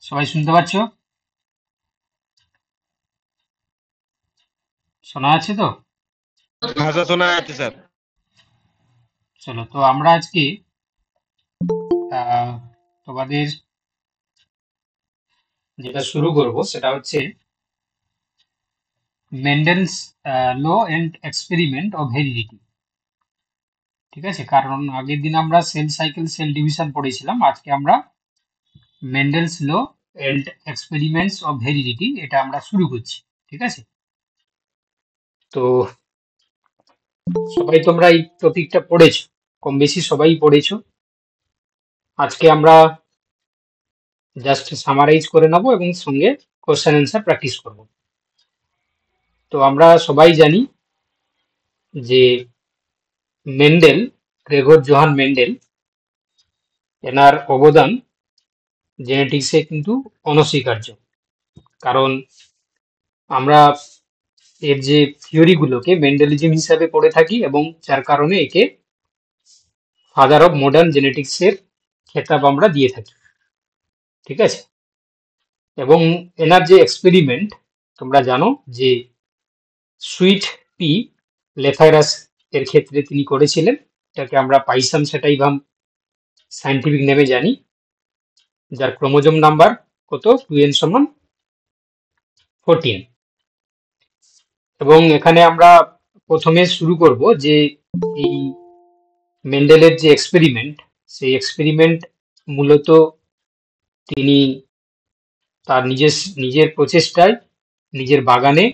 সবাই শুনতে পাচ্ছ? শোনা যাচ্ছে তো? ভাষা শোনা যাচ্ছে স্যার। চলো, তো আমরা আজকে আহ, তোমাদের যেটা শুরু করব সেটা হচ্ছে Mendel's law and experiment of heredity. ঠিক আছে, কারণ আগের দিন আমরা সেল সাইকেল সেল ডিভিশন পড়েছিলাম, আজকে আমরা Mendel's law and experiments of heredity এটা আমরা শুরু করছি। ঠিক আছে, তো সবাই তোমরা এই টপিকটা পড়েছো, কম বেশি সবাই পড়েছো। আজকে আমরা জাস্ট সামারাইজ করে নেবো এবং সঙ্গে কোশ্চেন অ্যান্সার প্র্যাকটিস করব। তো আমরা সবাই জানি যে মেন্ডেল, গ্রেগর জোহান মেন্ডেল, এনার অবদান জেনেটিক্সে কিন্তু অনস্বীকার্য। কারণ আমরা এর যে থিওরিগুলোকে মেন্ডেলিজম হিসাবে পড়ে থাকি এবং যার কারণে একে ফাদার অফ মডার্ন জেনেটিক্সের খেতাব আমরা দিয়ে থাকি। ঠিক আছে, এবং এনার যে এক্সপেরিমেন্ট তোমরা জানো যে সুইট পি লেথাইরাস এর ক্ষেত্রে তিনি করেছিলেন, এটাকে আমরা পাইসাম সেটাইভাম সায়েন্টিফিক নেমে জানি, যার ক্রোমোজোম নাম্বার কত 2n সমান 14। এবং এখানে আমরা প্রথমে শুরু করব যে এই মেন্ডেলের যে এক্সপেরিমেন্ট, সেই এক্সপেরিমেন্ট মূলত তিনি তার নিজের প্রচেষ্টায় নিজের বাগানে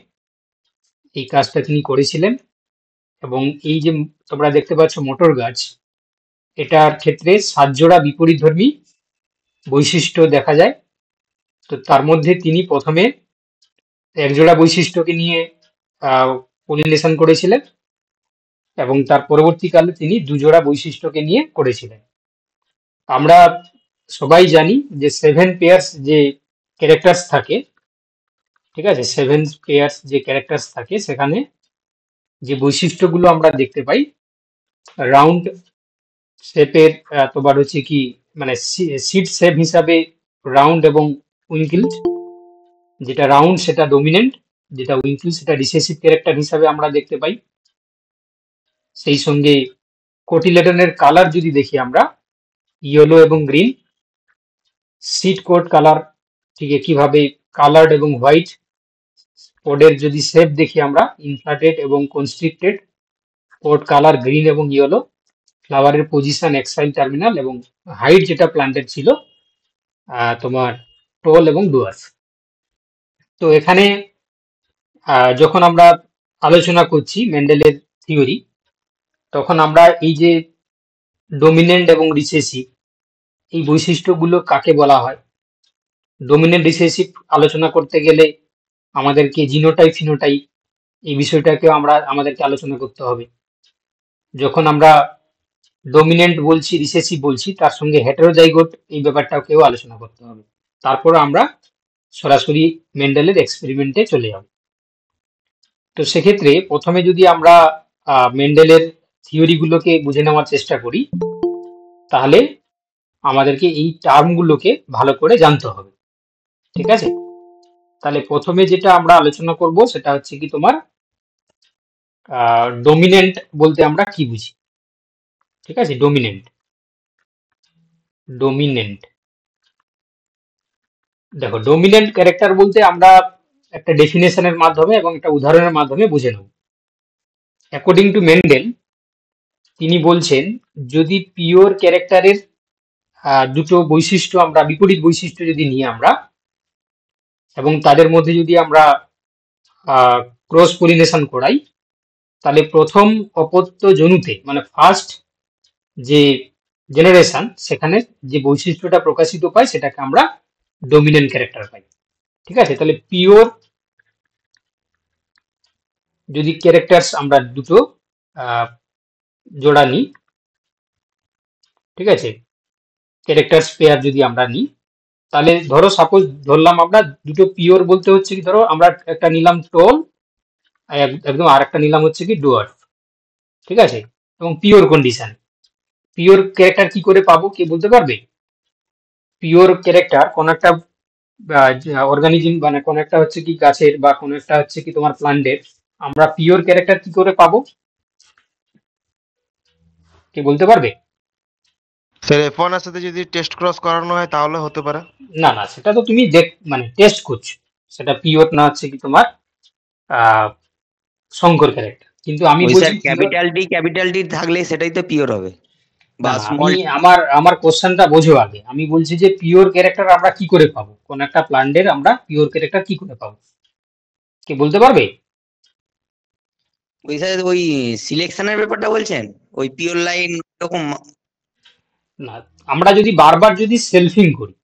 এই কাজটা তিনি করেছিলেন। এবং এই যে তোমরা দেখতে পাচ্ছ মোটর গাছ, এটার ক্ষেত্রে 7 জোড়া বিপরীতধর্মী বৈশিষ্ট্য দেখা যায়। তো তার মধ্যে তিনি প্রথমে 1 জোড়া বৈশিষ্ট্যকে নিয়ে পলিনেশন করেছিলেন এবং তার পরবর্তীকালে তিনি 2 জোড়া বৈশিষ্ট্যকে নিয়ে করেছিলেন। আমরা সবাই জানি যে 7 পেয়ার্স যে ক্যারেক্টার্স থাকে, ঠিক আছে, 7 পেয়ার্স যে ক্যারেক্টার্স থাকে সেখানে যে বৈশিষ্ট্যগুলো আমরা দেখতে পাই, রাউন্ড শেপের, তোমার হচ্ছে কি মানে সিট শেপ হিসাবে রাউন্ড এবং উইঙ্কেলড, যেটা রাউন্ড সেটা ডমিনেন্ট, যেটা উইঙ্কেল সেটা রিসেসিভ ক্যারেক্টার হিসাবে আমরা দেখতে পাই। সেই সঙ্গে কোটিলেডনের কালার যদি দেখি আমরা, ইয়েলো এবং গ্রিন, সিট কোট কালার ঠিক একইভাবে কালার্ড এবং হোয়াইট। কোডের যদি শেপ দেখি আমরা, ইনফ্লাটেড এবং কনস্ট্রিক্টেড, কোড কালার গ্রিন এবং ইয়েলো, ফ্লাওয়ারের পজিশন এক্সাইল টার্মিনাল, এবং হাইট যেটা প্লান্টেড ছিল তোমার টোল এবং ডুয়ার্স। তো এখানে যখন আমরা আলোচনা করছি মেন্ডেলের থিওরি, তখন আমরা এই যে ডোমিনেন্ট এবং রিসেসিভ এই বৈশিষ্ট্যগুলো কাকে বলা হয়, ডোমিনেন্ট রিসেসিভ আলোচনা করতে গেলে আমাদেরকে জিনোটাইপ ফিনোটাইপ এই বিষয়টাকেও আমাদেরকে আলোচনা করতে হবে। যখন আমরা ডোমিনেন্ট বলছি রিসেসিভ বলছি, তার সঙ্গে হেটেরোজাইগোট এই ব্যাপারটাকেও আলোচনা করতে হবে। তারপর আমরা সরাসরি মেন্ডেলের এক্সপেরিমেন্টে চলে যাব। তো সেক্ষেত্রে প্রথমে যদি আমরা মেন্ডেলের থিওরিগুলোকে বুঝে নেওয়ার চেষ্টা করি, তাহলে আমাদেরকে এই টার্মগুলোকে ভালো করে জানতে হবে। ঠিক আছে, তাহলে প্রথমে যেটা আমরা আলোচনা করব সেটা হচ্ছে কি তোমার ডোমিনেন্ট বলতে আমরা কি বুঝি। ঠিক আছে, ডোমিনেন্ট, ডোমিনেন্ট দেখো, ডোমিনেন্ট ক্যারেক্টার বলতে আমরা একটা ডেফিনেশনের মাধ্যমে এবং একটা উদাহরণের মাধ্যমে বুঝে নেব। অ্যাকর্ডিং টু মেন্ডেল, তিনি বলছেন যদি পিওর ক্যারেক্টারের দুটো বৈশিষ্ট্য আমরা বিপরীত বৈশিষ্ট্য যদি নিই আমরা, এবং তাদের মধ্যে যদি আমরা ক্রস পলিনেশন করাই, তাহলে প্রথম অপত্য জনুতে মানে ফার্স্ট যে জেনারেশন, সেখানে যে বৈশিষ্ট্যটা প্রকাশিত পায় সেটাকে আমরা ডোমিনেন্ট ক্যারেক্টার পাই। ঠিক আছে, তাহলে পিওর যদি ক্যারেক্টার্স আমরা দুটো জোড়া নিই, ঠিক আছে, ক্যারেক্টার্স পেয়ার যদি আমরা নিই, তাহলে ধরো সাপোজ ধরলাম আমরা দুটো পিওর বলতে হচ্ছে কি, ধরো আমরা একটা নিলাম টোল, একদম আর একটা নিলাম হচ্ছে কি ডুয়ার্ফ। ঠিক আছে, এবং পিওর কন্ডিশন, পিওর ক্যারেক্টার কি করে পাবো কে বলতে পারবে? পিওর ক্যারেক্টার কোন একটা অর্গানিজম, মানে কোন একটা হচ্ছে কি গাছের বা কোন একটা হচ্ছে কি তোমার প্লান্টের আমরা পিওর ক্যারেক্টার কি করে পাবো, কে বলতে পারবে? স্যার F1 এর সাথে যদি টেস্ট ক্রস করানো হয় তাহলে হতে পারে। না না, সেটা তো তুমি মানে টেস্ট করছো, সেটা পিওর না হচ্ছে কি তোমার আহ সংকর ক্যারেক্টার, কিন্তু আমি ওই বলছি স্যার পিওর। ক্যাপিটাল ডি থাকলে সেটাই তো পিওর হবে, না বা না, আমি স্মল। আমার আমার কোশ্চেনটা বোঝো আগে, আমি বলছি যে পিওর ক্যারেক্টার আমরা কি করে পাবো, কোন একটা প্লান্টের আমরা পিওর ক্যারেক্টার কি করে পাবো, কে বলতে পারবে? ওই স্যার ওই সিলেকশনের ব্যাপারটা বলছেন, ওই পিওর লাইন এরকম। না, আমরা যদি বারবার যদি সেলফিং করি,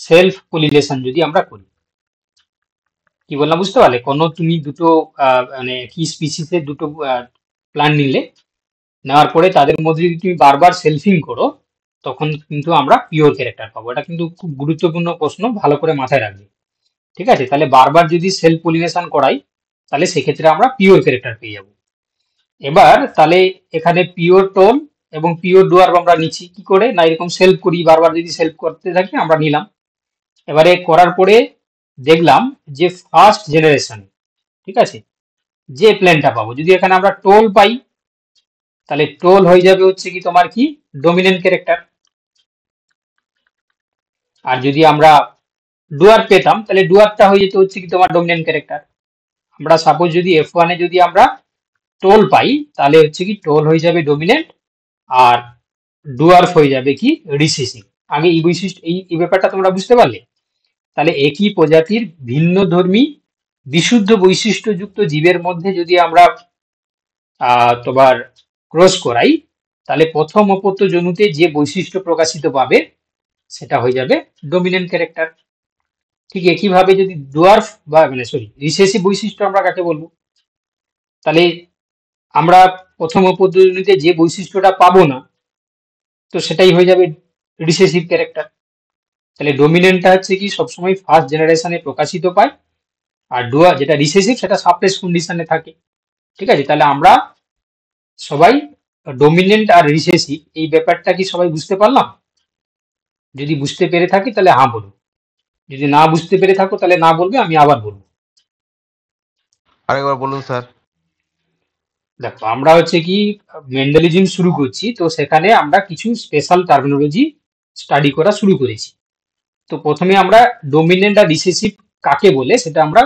সেলফ পলিনেশন যদি আমরা করি, কি বললাম বুঝতে পারলে? কোনো তুমি দুটো মানে কি স্পিসিসের দুটো প্ল্যান্ট নিলে, নেওয়ার পরে তাদের মধ্যে যদি তুমি বারবার সেলফিং করো, তখন কিন্তু আমরা পিওর ক্যারেক্টার পাবো। এটা কিন্তু খুব গুরুত্বপূর্ণ প্রশ্ন, ভালো করে মাথায় রাখবে। ঠিক আছে, তাহলে বারবার যদি সেলফ পলিনেশন করাই, তাহলে সেক্ষেত্রে আমরা পিওর ক্যারেক্টার পেয়ে যাব। এবার তাহলে এখানে পিওর টোন এবং পিওর ডুয়ার্ভ আমরা নিচ্ছি কি করে, না এরকম সেলফ করি, বারবার যদি সেলফ করতে থাকি আমরা নিলাম। এবারে করার পরে দেখলাম যে ফার্স্ট জেনারেশন, ঠিক আছে, যে প্ল্যানটা পাবো, যদি এখানে আমরা টোল পাই, তাহলে টোল হয়ে যাবে হচ্ছে কি তোমার কি ডোমিনেন্ট ক্যারেক্টার। আর যদি আমরা ডুয়ার পেতাম, তাহলে ডুয়ারটা হয়ে যেত হচ্ছে কি তোমার ডোমিনেন্ট ক্যারেক্টার। আমরা সাপোজ যদি F1 এ যদি আমরা টোল পাই, তাহলে হচ্ছে কি টোল হয়ে যাবে ডোমিনেন্ট, আর ডুয়ার্ফ হয়ে যাবে কি রিসেসিভ। আগে এই বৈশিষ্ট্য, এই ব্যাপারটা তোমরা বুঝতে পারলে? তাহলে একই প্রজাতির ভিন্ন ধর্মী বিশুদ্ধ বৈশিষ্ট্যযুক্ত জীবের মধ্যে যদি আমরা তোমার ক্রস করাই, তাহলে প্রথম অপত্য জনুতে যে বৈশিষ্ট্য প্রকাশিত পাবে সেটা হয়ে যাবে ডোমিনেন্ট ক্যারেক্টার। ঠিক একইভাবে যদি ডুয়ার্ফ বা মানে সরি রিসেসিভ বৈশিষ্ট্য আমরা কাকে বলবো, তাহলে আমরা প্রথম অপত্য জনুতে যে বৈশিষ্ট্যটা পাবো না, তো সেটাই হয়ে যাবে রিসেসিভ ক্যারেক্টার। তাহলে ডোমিনেন্টটা হচ্ছে কি সবসময় ফার্স্ট জেনারেশনে প্রকাশিত পায়, আর ডুয়ার যেটা রিসেসিভ সেটা সাপ্রেস কন্ডিশনে থাকে। ঠিক আছে, তাহলে আমরা সবাই ডোমিনেন্ট আর রিসেসিভ এই ব্যাপারটা কি সবাই বুঝতে পারলাম? যদি বুঝতে পেরে থাকি তাহলে হ্যাঁ বলুন, যদি না বুঝতে পেরে থাকো তাহলে না বলবে, আমি আবার বলবো। আরেকবার বলুন স্যার। দেখো আমরা হচ্ছে কি মেন্ডেলিজম শুরু করছি, তো সেখানে আমরা কিছু স্পেশাল টার্মিনোলজি স্টাডি করা শুরু করেছি। তো প্রথমে আমরা ডোমিনেন্ট আর রিসেসিভ কাকে বলে সেটা আমরা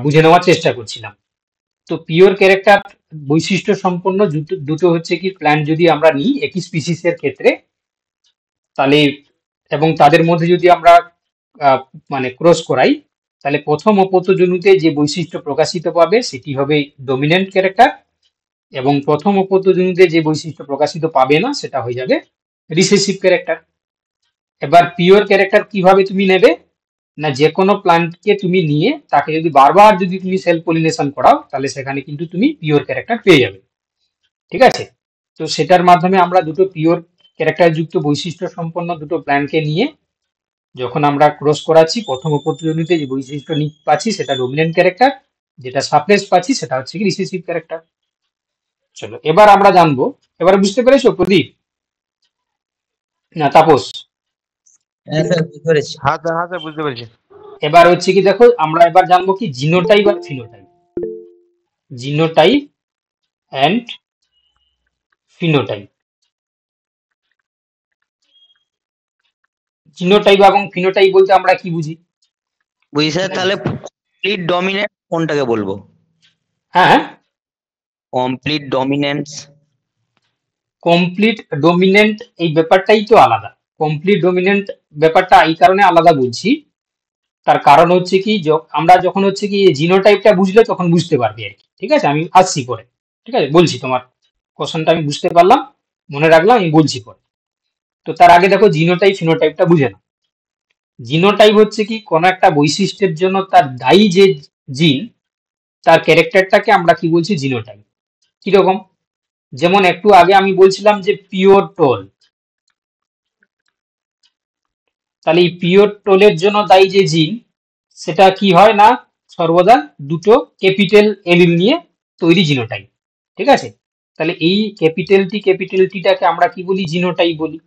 বুঝে নেওয়ার চেষ্টা করছিলাম। তো পিওর ক্যারেক্টার বৈশিষ্ট্য সম্পন্ন দুটো দুটো হচ্ছে কি প্ল্যান্ট যদি আমরা নিই একই স্পিসিসের ক্ষেত্রে, তাহলে এবং তাদের মধ্যে যদি আমরা আহ, মানে ক্রস করাই, তাহলে প্রথম অপত্যজনুতে যে বৈশিষ্ট্য প্রকাশিত পাবে সেটি হবে ডোমিনেন্ট ক্যারেক্টার, এবং প্রথম অপত্যজনুতে যে বৈশিষ্ট্য প্রকাশিত পাবে না সেটা হয়ে যাবে রিসেসিভ ক্যারেক্টার। এবার পিওর ক্যারেক্টার কিভাবে তুমি নেবে, না যে কোনো প্লান্টকে তুমি নিয়ে তাকে যদি বারবার যদি তুমি সেলফ পলিনেশন করাও, তাহলে সেখানে কিন্তু তুমি পিওর ক্যারেক্টার পেয়ে যাবে। ঠিক আছে, তো সেটার মাধ্যমে আমরা দুটো পিওর ক্যারেক্টার যুক্ত বৈশিষ্ট্য সম্পন্ন দুটো প্ল্যান্টকে নিয়ে যখন আমরা ক্রস করাচ্ছি, প্রথম অপরচুনিটিতে যে বৈশিষ্ট্য পাচ্ছি সেটা ডোমিনেন্ট ক্যারেক্টার, যেটা সাপ্রেস পাচ্ছি সেটা হচ্ছে কি রিসেসিভ ক্যারেক্টার। চলো এবার আমরা জানবো, এবার বুঝতে পেরেছো প্রদীপ না তাপস? হ্যাঁ স্যার বুঝতে পেরেছি। হ্যাঁ স্যার বুঝতে পেরেছি। এবার হচ্ছে কি দেখো, আমরা এবার জানবো কি জিনোটাইপ আর phenotype, genotype and phenotype. Genotype এবং ফিনোটাইপ বলতে আমরা কি বুঝি? বুঝি স্যার, তাহলে কমপ্লিট ডমিনেন্ট কোনটাকে বলবো? হ্যাঁ, কমপ্লিট ডমিনেন্স। কমপ্লিট ডোমিনেন্ট এই ব্যাপারটাই তো আলাদা। কমপ্লিট ডোমিনেন্ট ব্যাপারটা এই কারণে আলাদা বলছি, তার কারণ হচ্ছে কি আমরা যখন হচ্ছে কি জিনোটাইপটা বুঝলে তখন বুঝতে পারবে আর কি। ঠিক আছে, আমি আসছি পরে। ঠিক আছে, বলছি তোমার কোশ্চেনটা আমি বুঝতে পারলাম, মনে রাখলাম, আমি বলছি পরে। তো তার আগে দেখো জিনোটাইপ ফিনোটাইপটা বুঝে না। জিনোটাইপ হচ্ছে কি কোনো একটা বৈশিষ্ট্যের জন্য তার দায়ী যে জিন, তার ক্যারেক্টারটাকে আমরা কি বলছি জিনোটাইপ। কিরকম, যেমন একটু আগে আমি বলছিলাম যে পিওর টোল, তাহলে এই পিওর টোলের জন্য দায়ী যে জিন সেটা কি হয় না, সর্বদা দুটো ক্যাপিটাল এলিল নিয়ে তৈরি জিনোটাইপ। ঠিক আছে, তাহলে এই ক্যাপিটাল টিটাকে আমরা কি বলি জিনোটাইপ বলি,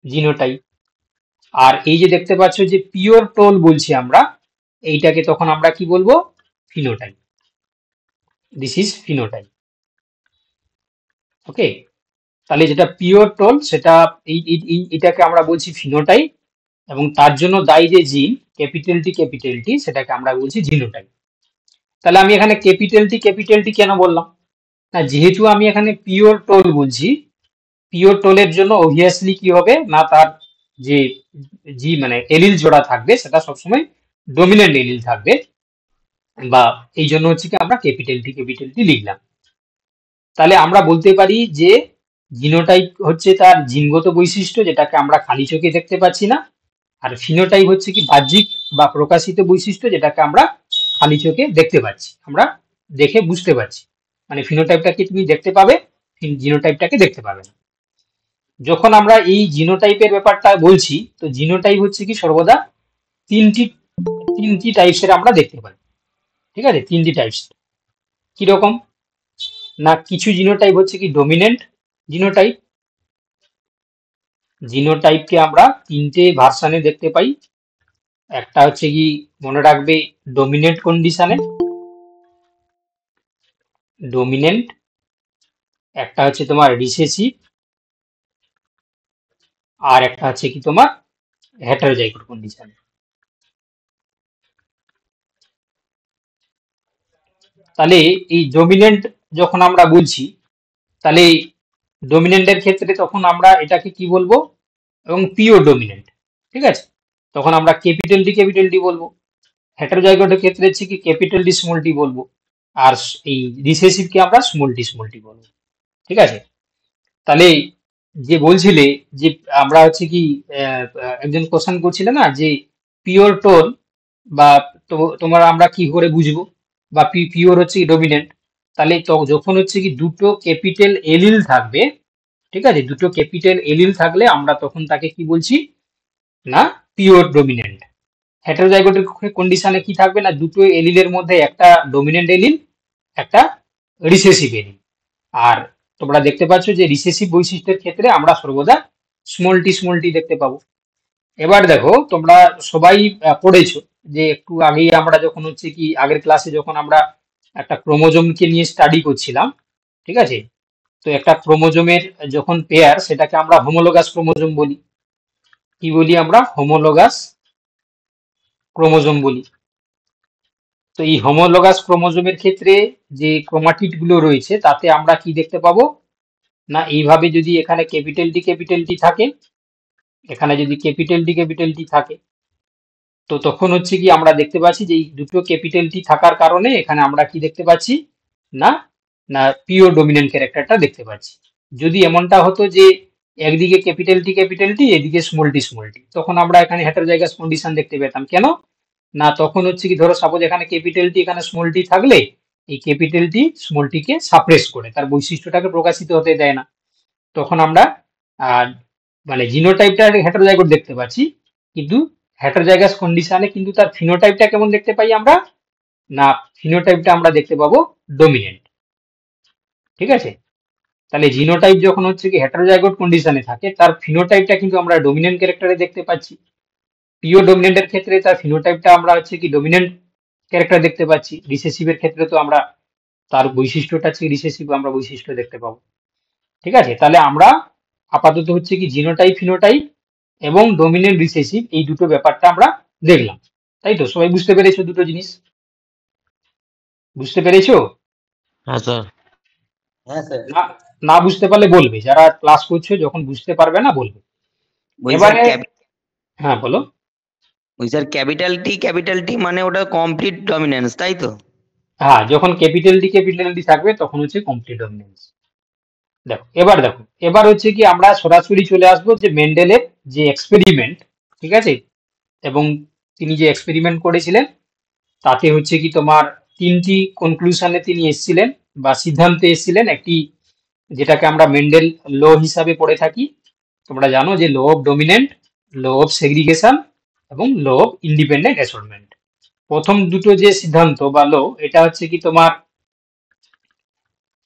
জিনোটাইপ। আর এই যে দেখতে পাচ্ছ যে পিওর টোল বলছি আমরা, এইটাকে তখন আমরা কি বলবো? Phenotype. This is phenotype. Okay, তাহলে যেটা পিওর টোল সেটা এটাকে আমরা বলছি ফিনোটাইপ, এবং তার জন্য দায়ী যে জিন ক্যাপিটাল টি সেটাকে আমরা বলছি জিনোটাইপ। তাহলে আমি এখানে ক্যাপিটাল টি কেন বললাম? না, যেহেতু আমি এখানে পিওর টোল বলছি, পিওর টোলের জন্য অবভিয়াসলি কি হবে না, তার যে মানে এলিল জোড়া থাকবে সেটা সবসময় ডমিনেন্ট এলিল থাকবে, বা এই জন্য হচ্ছে কি আমরা ক্যাপিটাল টি লিখলাম। তাহলে আমরা বলতে পারি যে জিনোটাইপ হচ্ছে তার জিনগত বৈশিষ্ট্য, যেটাকে আমরা খালি চোখে দেখতে পাচ্ছি না, আর ফিনোটাইপ হচ্ছে কি বাহ্যিক বা প্রকাশিত বৈশিষ্ট্য, যেটাকে আমরা খালি চোখে দেখতে পাচ্ছি, আমরা দেখে বুঝতে পারছি। মানে ফিনোটাইপটাকে তুমি দেখতে পাবে, জিনোটাইপটাকে দেখতে পাবে না। যখন আমরা এই জিনোটাইপের ব্যাপারটা বলছি, তো জিনোটাইপ হচ্ছে কি সর্বদা তিনটি টাইপসের আমরা দেখতে পাই। ঠিক আছে, তিনটি টাইপস। কিরকম না, কিছু জিনোটাইপ হচ্ছে কি ডমিনেন্ট জিনোটাইপ। জিনোটাইপকে আমরা তিনটে ভার্সানে দেখতে পাই। একটা হচ্ছে কি মনে রাখবে ডমিনেন্ট কন্ডিশনে, ডমিনেন্ট। একটা হচ্ছে তোমার রিসেসিভ, আর একটা হচ্ছে কি তোমার হেটারোজাইগোট কন্ডিশনে। তাহলে এই ডমিনেন্ট যখন আমরা বলছি, তাহলে ডমিনেন্টের ক্ষেত্রে তখন আমরা এটাকে কি বলবো? এবং পিওর ডমিনেন্ট, ঠিক আছে, তখন আমরা ক্যাপিটাল ডি বলবো। হেটারোজাইগোটের ক্ষেত্রে হচ্ছে কি ক্যাপিটাল ডি স্মল টি বলবো, আর এই রিসেসিভকে আমরা স্মল টি বলবো। ঠিক আছে, তাহলে যে বলছিলে যে আমরা হচ্ছে কি একজন কোশ্চেন করছিলে না যে পিওর টোন বা তোমরা আমরা কি করে বুঝবো বা পিওর হচ্ছে কি ডমিনেন্ট? তাহলে তো যখন হচ্ছে কি দুটো ক্যাপিটাল এলিল থাকবে, ঠিক আছে, দুটো ক্যাপিটাল এলিল থাকলে আমরা তখন তাকে কি বলছি না পিওর ডমিনেন্ট। হেটারোজাইগোটের কন্ডিশনে কি থাকবে না, দুটো এলিলের মধ্যে একটা ডমিনেন্ট এলিল, একটা রিসেসিভ এলিল। আর তোমরা দেখতে পাচ্ছ যে রিসেসিভ বৈশিষ্ট্যের ক্ষেত্রে আমরা সর্বদা স্মল টি দেখতে পাবো। এবার দেখো, তোমরা সবাই পড়েছো যে একটু আগেই আমরা যখন হচ্ছে কি আগের ক্লাসে যখন আমরা একটা ক্রোমোজোমকে নিয়ে স্টাডি করছিলাম, ঠিক আছে, তো একটা ক্রোমোজোমের যখন পেয়ার সেটাকে আমরা হোমোলোগাস ক্রোমোজোম বলি। কি বলি আমরা? হোমোলোগাস ক্রোমোজোম বলি। তো এই হোমোলোগাস ক্রোমোজোমের ক্ষেত্রে যে ক্রোমাটিড গুলো রয়েছে তাতে আমরা কি দেখতে পাবো না, এইভাবে যদি এখানে ক্যাপিটাল টি থাকে, এখানে যদি ক্যাপিটাল টি থাকে, তো তখন হচ্ছে কি আমরা দেখতে পাচ্ছি যে এই দুটো ক্যাপিটাল টি থাকার কারণে এখানে আমরা কি দেখতে পাচ্ছি না, না পিওর ডমিনেন্ট ক্যারেক্টারটা দেখতে পাচ্ছি। যদি এমনটা হতো যে একদিকে ক্যাপিটাল টি এদিকে স্মল টি, তখন আমরা এখানে হেটারোজাইগাস কন্ডিশন দেখতে পেতাম। কেন না, তখন হচ্ছে কি ধরো সাপোজ এখানে ক্যাপিটাল টি এখানে স্মল টি থাকলে এই ক্যাপিটাল টি স্মল টিকে সাপ্রেস করে, তার বৈশিষ্ট্যটাকে প্রকাশিত হতে দেয় না। তখন আমরা আহ মানে জিনোটাইপটা হেটারোজাইগোট দেখতে পাচ্ছি, কিন্তু হেটারোজাইগাস কন্ডিশনে কিন্তু তার ফিনোটাইপটা কেমন দেখতে পাই আমরা না, ফিনোটাইপটা আমরা দেখতে পাবো ডমিনেন্ট। ঠিক আছে, তাহলে জিনোটাইপ যখন হচ্ছে কি হেটারোজাইগোট কন্ডিশনে থাকে তার ফিনোটাইপটা কিন্তু আমরা ডমিনেন্ট ক্যারেক্টারে দেখতে পাচ্ছি। পিওর ডমিনেন্টের ক্ষেত্রে তার ফিনোটাইপটা আমরা হচ্ছে কি ডমিনেন্ট ক্যারেক্টার দেখতে পাচ্ছি। রিসেসিভের ক্ষেত্রে তো আমরা তার বৈশিষ্ট্যটা হচ্ছে রিসেসিভ আমরা বৈশিষ্ট্য দেখতে পাবো। ঠিক আছে, তাহলে আমরা আপাতত হচ্ছে কি জিনোটাইপ ফিনোটাইপ এবং ডমিনেন্ট রিসেসিভ এই দুটো ব্যাপারটা আমরা দেখলাম। তাই তো, সবাই বুঝতে পেরেছো দুটো জিনিস? বুঝতে পেরেছো? হ্যাঁ স্যার। হ্যাঁ স্যার। না, না বুঝতে পারলে বলবে, যারা ক্লাস করছো যখন বুঝতে পারবে না বলবে। ওই স্যার এবারে হ্যাঁ বলো। ওই স্যার ক্যাপিটাল টি মানে ওটা কমপ্লিট ডমিনেন্স, তাই তো? হ্যাঁ, যখন ক্যাপিটাল ডি থাকবে তখন হচ্ছে কমপ্লিট ডমিনেন্স। দেখো, এবার হচ্ছে কি আমরা সরাসরি চলে আসবো যে মেন্ডেলের যে এক্সপেরিমেন্ট, ঠিক আছে, এবং তিনি যে এক্সপেরিমেন্ট করেছিলেন তাতে হচ্ছে কি তোমার তিনটি কনক্লুশনে তিনি এসেছিলেন বা সিদ্ধান্তে এসেছিলেন। একটি যেটাকে আমরা মেন্ডেল ল হিসাবে পড়ে থাকি, তোমরা জানো যে law of dominant, law of segregation এবং ল অফ ইন্ডিপেন্ডেন্ট অ্যাসর্টমেন্ট। প্রথম দুটো যে সিদ্ধান্ত বা ল, এটা হচ্ছে কি তোমার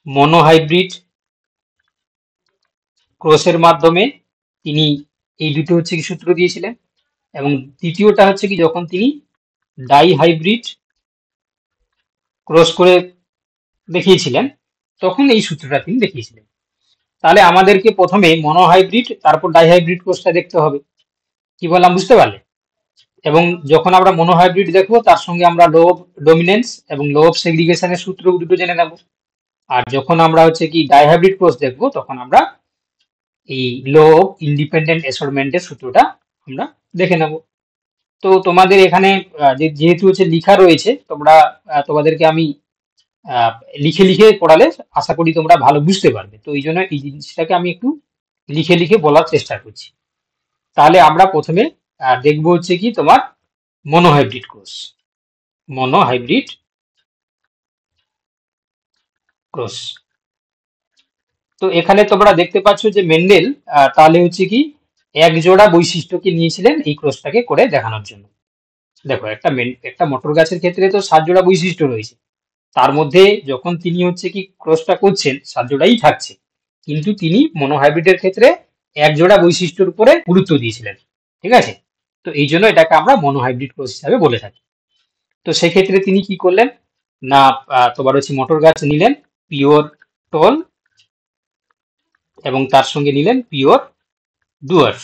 মনোহাইব্রিড ক্রসের মাধ্যমে তিনি এই দুটো হচ্ছে কি সূত্র দিয়েছিলেন। এবং তৃতীয়টা হচ্ছে কি যখন তিনি ডাই হাইব্রিড ক্রস করে দেখিয়েছিলেন তখন এই সূত্রটা তিনি দেখিয়েছিলেন। তাহলে আমাদেরকে প্রথমে মনোহাইব্রিড তারপর ডাইহাইব্রিড কোষটা দেখতে হবে। কি বললাম বুঝতে পারলে? এবং যখন আমরা মনোহাইব্রিড দেখবো তার সঙ্গে আমরা লো অফ ডোমিনেন্স এবং লো অফ সেগ্রিগেশনের সূত্র দুটো জেনে নেব। আর যখন আমরা হচ্ছে কি ডাইহাইব্রিড কোষ দেখবো তখন আমরা এই লো অফ ইন্ডিপেন্ডেন্ট অ্যাসর্টমেন্টের সূত্রটা আমরা দেখে নেব। তো তোমাদের এখানে যেহেতু হচ্ছে লিখা রয়েছে তোমরা তোমাদেরকে আমি লিখে লিখে পড়ালে আশা করি তোমরা ভালো বুঝতে পারবে। তো এই জন্য এই জিনিসটাকে আমি একটু লিখে লিখে বলার চেষ্টা করছি। তাহলে আমরা প্রথমে দেখবো হচ্ছে কি তোমার মনোহাইব্রিড ক্রস। Monohybrid cross. তো এখানে তোমরা দেখতে পাচ্ছ যে মেন্ডেল তাহলে হচ্ছে কি এক জোড়া বৈশিষ্ট্যকে নিয়েছিলেন এই ক্রসটাকে করে দেখানোর জন্য। দেখো একটা মটর গাছের ক্ষেত্রে তো 7 জোড়া বৈশিষ্ট্য রয়েছে, তার মধ্যে যখন তিনি হচ্ছে কি ক্রসটা করছেন 7 জোড়াই থাকছে, কিন্তু তিনি মনোহাইব্রিডের ক্ষেত্রে এক জোড়া বৈশিষ্ট্যের উপরে গুরুত্ব দিয়েছিলেন। ঠিক আছে, তো এই জন্য এটাকে আমরা মনোহাইব্রিড ক্রস হিসাবে বলে থাকি। তো সেক্ষেত্রে তিনি কি করলেন না তোমার হচ্ছে মটর গাছ নিলেন পিওর টোল এবং তার সঙ্গে নিলেন পিওর ডুয়ার্ফ।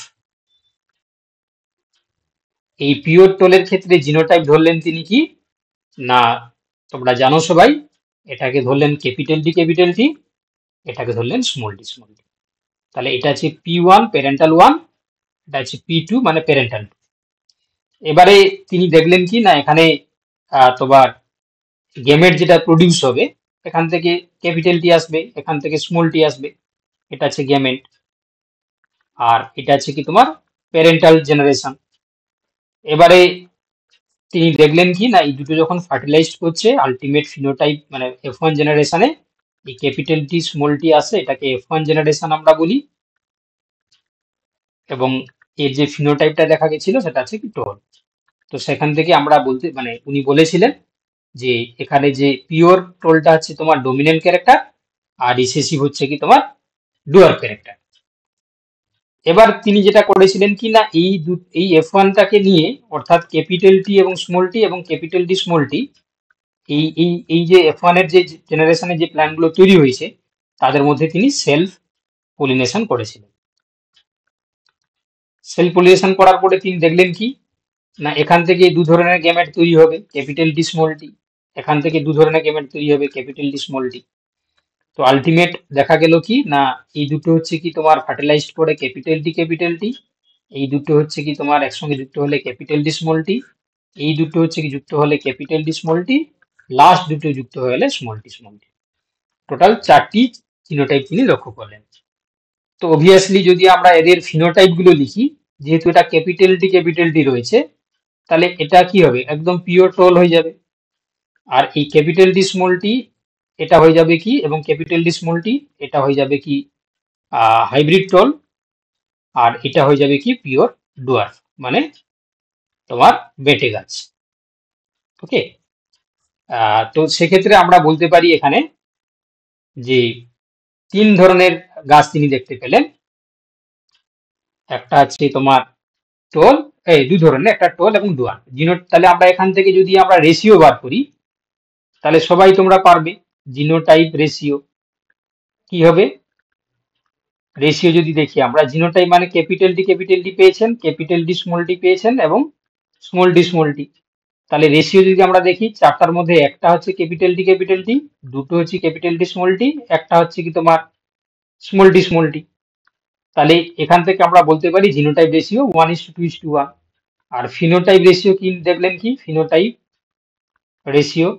এই পিওর টোলের ক্ষেত্রে জিনোটাইপ ধরলেন তিনি কি না তোমরা জানো সবাই, এটাকে ধরলেন ক্যাপিটাল ডি, এটাকে ধরলেন স্মল ডি। তাহলে এটা আছে P1 প্যারেন্টাল 1, এটা আছে P2 মানে প্যারেন্টাল 2। এবারে তিনি দেখলেন কি না এখানে তোমার গেমেট যেটা প্রডিউস হবে এখান থেকে ক্যাপিটাল টি আসবে, এখান থেকে স্মল টি আসবে, এটা আছে গেমেট। আর এটা আছে কি তোমার প্যারেন্টাল জেনারেশন। এবারে তিনি দেখলেন কি না এই দুটো যখন ফার্টিলাইজড করছে আলটিমেট ফিনোটাইপ মানে F1 জেনারেশনে এই ক্যাপিটাল টি স্মল টি আসে, এটাকে F1 জেনারেশন আমরা বলি। এবং এর যে ফিনোটাইপটা দেখা গেছিল সেটা আছে কি টোল। তো সেখান থেকে আমরা বলতে মানে উনি বলেছিলেন যে এখানে যে পিওর টোলটা হচ্ছে তোমার ডোমিনেন্ট ক্যারেক্টার আর রিসেসিভ হচ্ছে কি তোমার ডুয়ার ক্যারেক্টার। এবার তিনি যেটা করেছিলেন কি না এই F1টাকে নিয়ে অর্থাৎ ক্যাপিটাল টি এবং স্মল টি এবং ক্যাপিটাল টি স্মল টি এই যে F1 এর যে জেনারেশনের যে প্ল্যানগুলো তৈরি হয়েছে তাদের মধ্যে তিনি সেলফ পলিনেশন করেছিলেন। সেলফ পলিনেশন করার পরে তিনি দেখলেন কি না এখান থেকে দু ধরনের গ্যামেট তৈরি হবে ক্যাপিটাল টি স্মল টি, এখান থেকে দু ধরনের গ্যামেট তৈরি হবে ক্যাপিটাল টি স্মল টি। তো আলটিমেট দেখা গেল কি না এই দুটো হচ্ছে কি তোমার ফার্টিলাইজড করে ক্যাপিটাল টি, এই দুটো হচ্ছে কি তোমার একসঙ্গে যুক্ত হলে ক্যাপিটাল টি স্মল টি, এই দুটো হচ্ছে কি যুক্ত হলে ক্যাপিটাল টি স্মল টি, লাস্ট দুটো যুক্ত হয়ে গেলে স্মল টি। টোটাল 4টি ফিনোটাইপ তিনি লক্ষ্য করলেন। তো অবভিয়াসলি যদি আমরা এদের ফিনোটাইপ গুলো লিখি, যেহেতু এটা ক্যাপিটাল টি রয়েছে তাহলে এটা কি হবে একদম পিওর টোল হয়ে যাবে। আর এই ক্যাপিটাল টি স্মল টি এটা হয়ে যাবে কি এবং ক্যাপিটাল টি স্মল টি এটা হয়ে যাবে কি হাইব্রিড টোল, আর এটা হয়ে যাবে কি পিওর ডুয়ার্ফ মানে তোমার বেটে গাছ। ওকে, তো সেক্ষেত্রে আমরা বলতে পারি এখানে যে 3 ধরনের গাছ তিনি দেখতে পেলেন। একটা আছে তোমার টোল, এই 2 ধরনের, একটা টোল এবং ডুয়ার্ফ জিনো। তাহলে আমরা এখান থেকে যদি আমরা রেশিও বার করি তাহলে সবাই তোমরা পারবে জিনোটাইপ রেশিও কি হবে। রেশিও যদি দেখি আমরা জিনোটাইপ মানে ক্যাপিটাল টি পেয়েছেন, ক্যাপিটাল টি স্মল টি পেয়েছেন এবং স্মল টি। তাহলে রেশিও যদি আমরা দেখি 4টার মধ্যে একটা হচ্ছে ক্যাপিটাল টি, দুটো হচ্ছে ক্যাপিটাল টি স্মল টি, একটা হচ্ছে কি তোমার স্মল টি। তাহলে এখান থেকে আমরা বলতে পারি জিনোটাইপ রেশিও 1:2:1। আর ফিনোটাইপ রেশিও কি দেখলেন কি ফিনোটাইপ রেশিও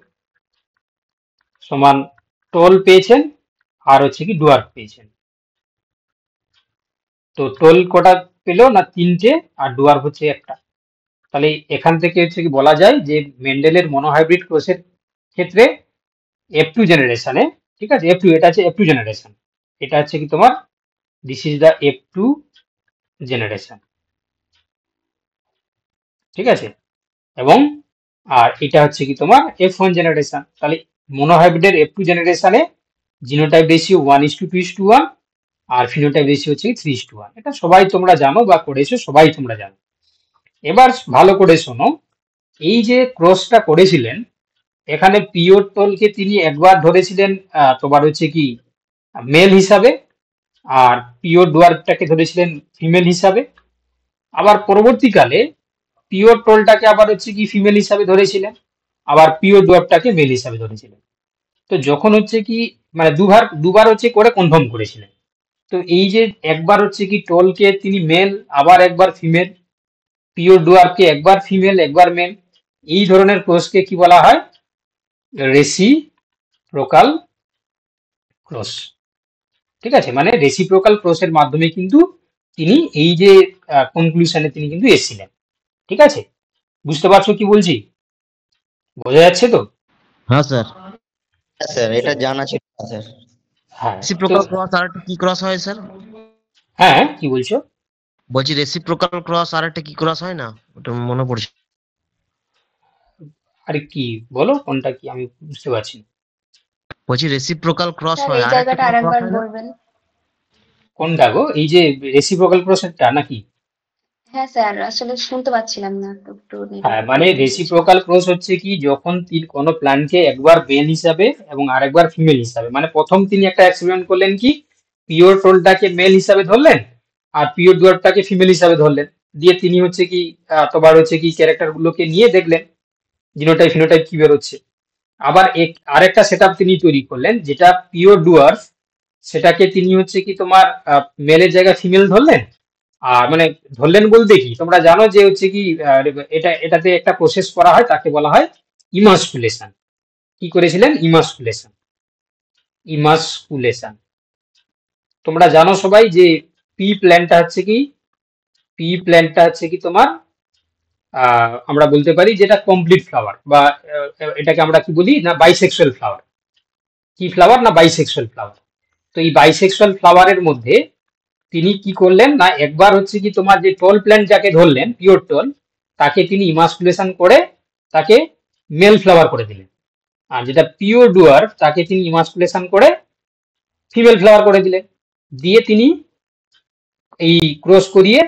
সমান টোল পেয়েছেন আর হচ্ছে কি ডুয়ার্ফ পেয়েছেন। তো টোল কটা পেলো না 3টে আর ডুয়ার্ফ হচ্ছে একটা। তাহলে এখান থেকে হচ্ছে কি বলা যায় যে মেন্ডেলের মনোহাইব্রিড ক্রসের ক্ষেত্রে F2 জেনারেশনে, ঠিক আছে F2 এটা আছে F2 জেনারেশন, এটা হচ্ছে কি তোমার this is the F2 generation, ঠিক আছে। এবং আর এটা হচ্ছে কি তোমার F1 জেনারেশন। তাহলে মনোহাইব্রিডের F2 জেনারেশনে জিনোটাইপ রেশিও 1:2:1 আর ফিনোটাইপ রেশিও হচ্ছে 3:1। এটা সবাই তোমরা জানো বা করেছো, সবাই তোমরা জানো। এবার ভালো করে শোনো, এই যে ক্রসটা করেছিলেন, এখানে পিওর টোলকে তিনি একবার ধরেছিলেন তোমার হচ্ছে কি মেল হিসাবে, আর পিওর ডুয়ার্ফটাকে ধরেছিলেন ফিমেল হিসাবে। আবার পরবর্তীকালে পিওর টোলটাকে আবার হচ্ছে কি ফিমেল হিসাবে ধরেছিলেন, আবার পিওর ডুয়ার্ফটাকে মেল হিসাবে ধরেছিলেন। তো যখন হচ্ছে কি মানে দুবার দুবার হচ্ছে করে কনফার্ম করেছিলেন। তো এই যে একবার হচ্ছে কি টোলকে তিনি মেল, আবার একবার ফিমেল, পিওর ডুয়ার্ফকে একবার ফিমেল একবার মেল, এই ধরনের ক্রসকে কি বলা হয়? Reciprocal cross. ঠিক আছে, মানে রেসিপ্রোকাল ক্রসের মাধ্যমে কিন্তু তিনি এই যে কনক্লুশনে তিনি কিন্তু এসেছিলেন। ঠিক আছে, বুঝতে পারছো কি বলছি? বোঝা যাচ্ছে তো? হ্যাঁ স্যার। হ্যাঁ স্যার, এটা জানা ছিল না স্যার। হ্যাঁ তো রেসিপ্রোকাল ক্রস আর একটা কি ক্রস হয় স্যার? হ্যাঁ, কি বলছো? বলছি রেসিপ্রোকাল ক্রস আর একটা কি ক্রস হয় না, ওটা মনে পড়ছে। আরে কি বলো, কোনটা কি আমি বুঝতে পারছি না। বলছি রেসিপ্রোকাল ক্রস স্যার হয় এই আর একটা জায়গাটা কোনো ক্রস আরেকবার হয় না? বলবেন। কোনটা গো? এই যে রেসিপ্রোকাল ক্রসেরটা নাকি? হ্যাঁ স্যার, আসলে শুনতে পাচ্ছিলাম না, একটু হ্যাঁ, নেটওয়ার্ক মানে প্রবলেম হচ্ছে। রেসিপ্রোকাল ক্রস হচ্ছে কি যখন তিনি কোনো প্ল্যান্টকে একবার মেল হিসাবে এবং আরেকবার ফিমেল হিসাবে, মানে প্রথম তিনি একটা এক্সপেরিমেন্ট করলেন কি পিওর টোলটাকে মেল হিসাবে ধরলেন আর পিওর ডুয়ার্ফটাকে ফিমেল হিসাবে ধরলেন, দিয়ে তিনি হচ্ছে কি তোমার হচ্ছে কি ক্যারেক্টার গুলোকে নিয়ে দেখলেন জিনোটাইপ ফিনোটাইপ কি বেরোচ্ছে। আবার আরেকটা সেটআপ তিনি তৈরি করলেন যেটা পিওর ডুয়ার্ফ, সেটাকে তিনি হচ্ছে কি তোমার মেলের জায়গায় ফিমেল ধরলেন। আর মানে ধরলেন বলতে কি তোমরা জানো যে হচ্ছে কি এটাতে একটা প্রসেস করা হয়, তাকে বলা হয় ইমাস্কুলেশন। কি করেছিলেন? ইমাস্কুলেশন। ইমাস্কুলেশন তোমরা জানো সবাই যে পি প্ল্যান্টটা হচ্ছে কি তোমার আমরা বলতে পারি যেটা কমপ্লিট ফ্লাওয়ার, বা এটাকে আমরা কি বলি না বাইসেক্সুয়াল ফ্লাওয়ার। কি ফ্লাওয়ার? না বাইসেক্সুয়াল ফ্লাওয়ার। তো এই বাইসেক্সুয়াল ফ্লাওয়ারের মধ্যে তিনি কি করলেন না একবার হচ্ছে কি তোমার যে টোল প্ল্যান্ট যাকে ধরলেন পিওর টোল, তাকে তিনি ইমাস্কুলেশন করে তাকে মেল ফ্লাওয়ার করে দিলেন। আর যেটা পিওর ডুয়ার্ফ তাকে তিনি ইমাস্কুলেশন করে ফিমেল ফ্লাওয়ার করে দিলেন। দিয়ে তিনি এই ক্রস করিয়ে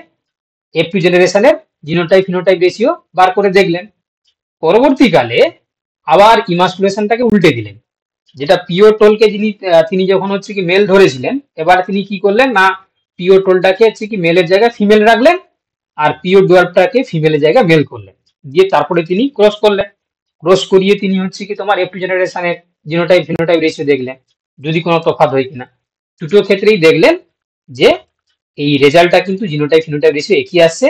F2 জেনারেশনের জিনোটাইপ ফিনোটাইপ রেশিও বার করে দেখলেন। পরবর্তীকালে আবার ইমাস্কুলেশনটাকে উল্টে দিলেন, যেটা পিওর টোলকে তিনি যখন হচ্ছে কি মেল ধরেছিলেন, এবার তিনি কি করলেন না পিওর টোলটাকে হচ্ছে কি মেলের জায়গায় ফিমেল রাখলেন আর পিওর ডুয়ার্ফটাকে ফিমেলের জায়গায় মেল করলেন, দিয়ে তারপরে তিনি ক্রস করলেন। ক্রস করিয়ে তিনি হচ্ছে কি তোমার F2 জেনারেশনের জিনোটাইপ ফিনোটাইপ রেশিও দেখলেন যদি কোনো তফাৎ হয় কিনা। দুটো ক্ষেত্রেই দেখলেন যে এই রেজাল্টটা কিন্তু জিনোটাইপ ফিনোটাইপ রেশিও একই আসছে।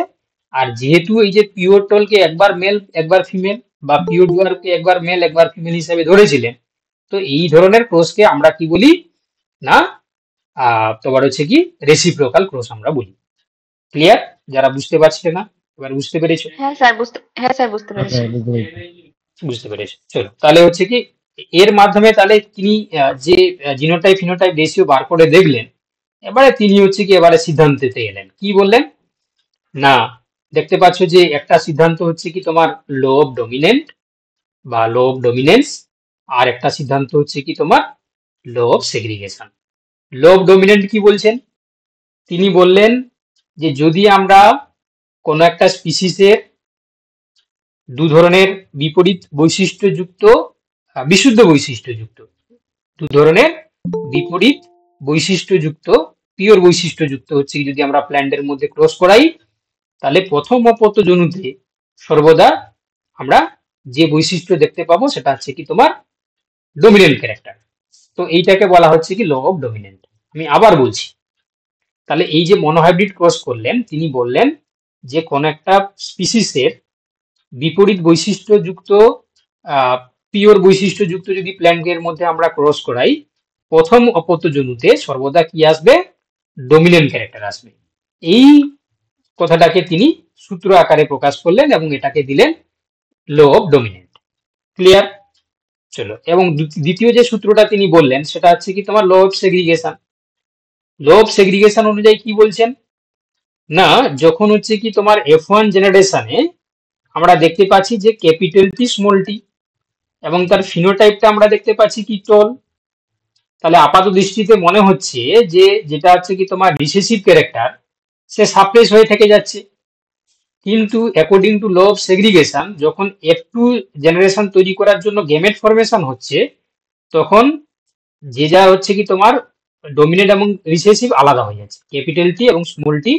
আর যেহেতু এই যে পিওর টোলকে একবার মেল একবার ফিমেল, বা পিওর ডুয়ার্ফকে একবার মেল একবার ফিমেল হিসেবে ধরেছিলেন, তো এই ধরনের ক্রসকে আমরা কি বলি না তোমার হচ্ছে কি রেসিপ্রোকাল ক্রস আমরা বলি। ক্লিয়ার? যারা বুঝতে পারছিলে না এবার বুঝতে পেরেছো? হ্যাঁ স্যার, বুঝতে পেরেছি। বুঝতে পেরেছো, চলো তাহলে হচ্ছে কি এর মাধ্যমে তাহলে তিনি যে জিনোটাইপ ফিনোটাইপ রেশিও বার করে দেখলেন, এবারে তিনি হচ্ছে কি এবারে সিদ্ধান্তেতে এলেন। কি বললেন না দেখতে পাচ্ছ যে একটা সিদ্ধান্ত হচ্ছে কি তোমার লো অফ ডমিনেন্ট বা লো অফ ডমিনেন্স, আর একটা সিদ্ধান্ত হচ্ছে কি তোমার law of segregation. Law of dominant কি বলছেন? তিনি বললেন যে যদি আমরা কোনো একটা স্পিসিসের দু ধরনের বিপরীত বৈশিষ্ট্যযুক্ত বিশুদ্ধ বৈশিষ্ট্যযুক্ত দু ধরনের বিপরীত বৈশিষ্ট্যযুক্ত পিওর বৈশিষ্ট্যযুক্ত হচ্ছে কি যদি আমরা প্ল্যান্টের মধ্যে ক্রস করাই, তাহলে প্রথম অপত্যজনুতে সর্বদা আমরা যে বৈশিষ্ট্য দেখতে পাবো সেটা হচ্ছে কি তোমার ডমিনেন্ট ক্যারেক্টার। তো এইটাকে বলা হচ্ছে কি ল অফ ডমিনেন্ট। আমি আবার বলছি, তাহলে এই যে মনোহাইব্রিড ক্রস করলেন তিনি বললেন যে কোন একটা স্পিসিসের বিপরীত বৈশিষ্ট্যযুক্ত পিওর বৈশিষ্ট্যযুক্ত যদি প্ল্যান্টের মধ্যে আমরা ক্রস করাই, প্রথম অপত্যজনুতে সর্বদা কি আসবে? ডমিনেন্ট ক্যারেক্টার আসবে। এই কথাটাকে তিনি সূত্র আকারে প্রকাশ করলেন এবং এটাকে দিলেন ল অফ ডমিনেন্ট। ক্লিয়ার? চলো, এবং দ্বিতীয় যে সূত্রটা তিনি বললেন সেটা হচ্ছে কি তোমার law of segregation. Law of segregation অনুযায়ী কি বলছেন না যখন হচ্ছে কি তোমার F1 জেনারেশনে আমরা দেখতে পাচ্ছি যে ক্যাপিটাল টি স্মল টি, এবং তার ফিনোটাইপটা আমরা দেখতে পাচ্ছি কি টোল, তাহলে আপাত দৃষ্টিতে মনে হচ্ছে যে যেটা হচ্ছে কি তোমার রিসেসিভ ক্যারেক্টার সে সাপ্রেস হয়ে থেকে যাচ্ছে। কিন্তু according to law of segregation যখন F2 জেনারেশন তৈরি করার জন্য গেমেট ফরমেশন হচ্ছে, তখন যে যা হচ্ছে কি তোমার ডমিনেন্ট এবং রিসেসিভ আলাদা হয়ে যাচ্ছে, ক্যাপিটাল টি এবং স্মল টি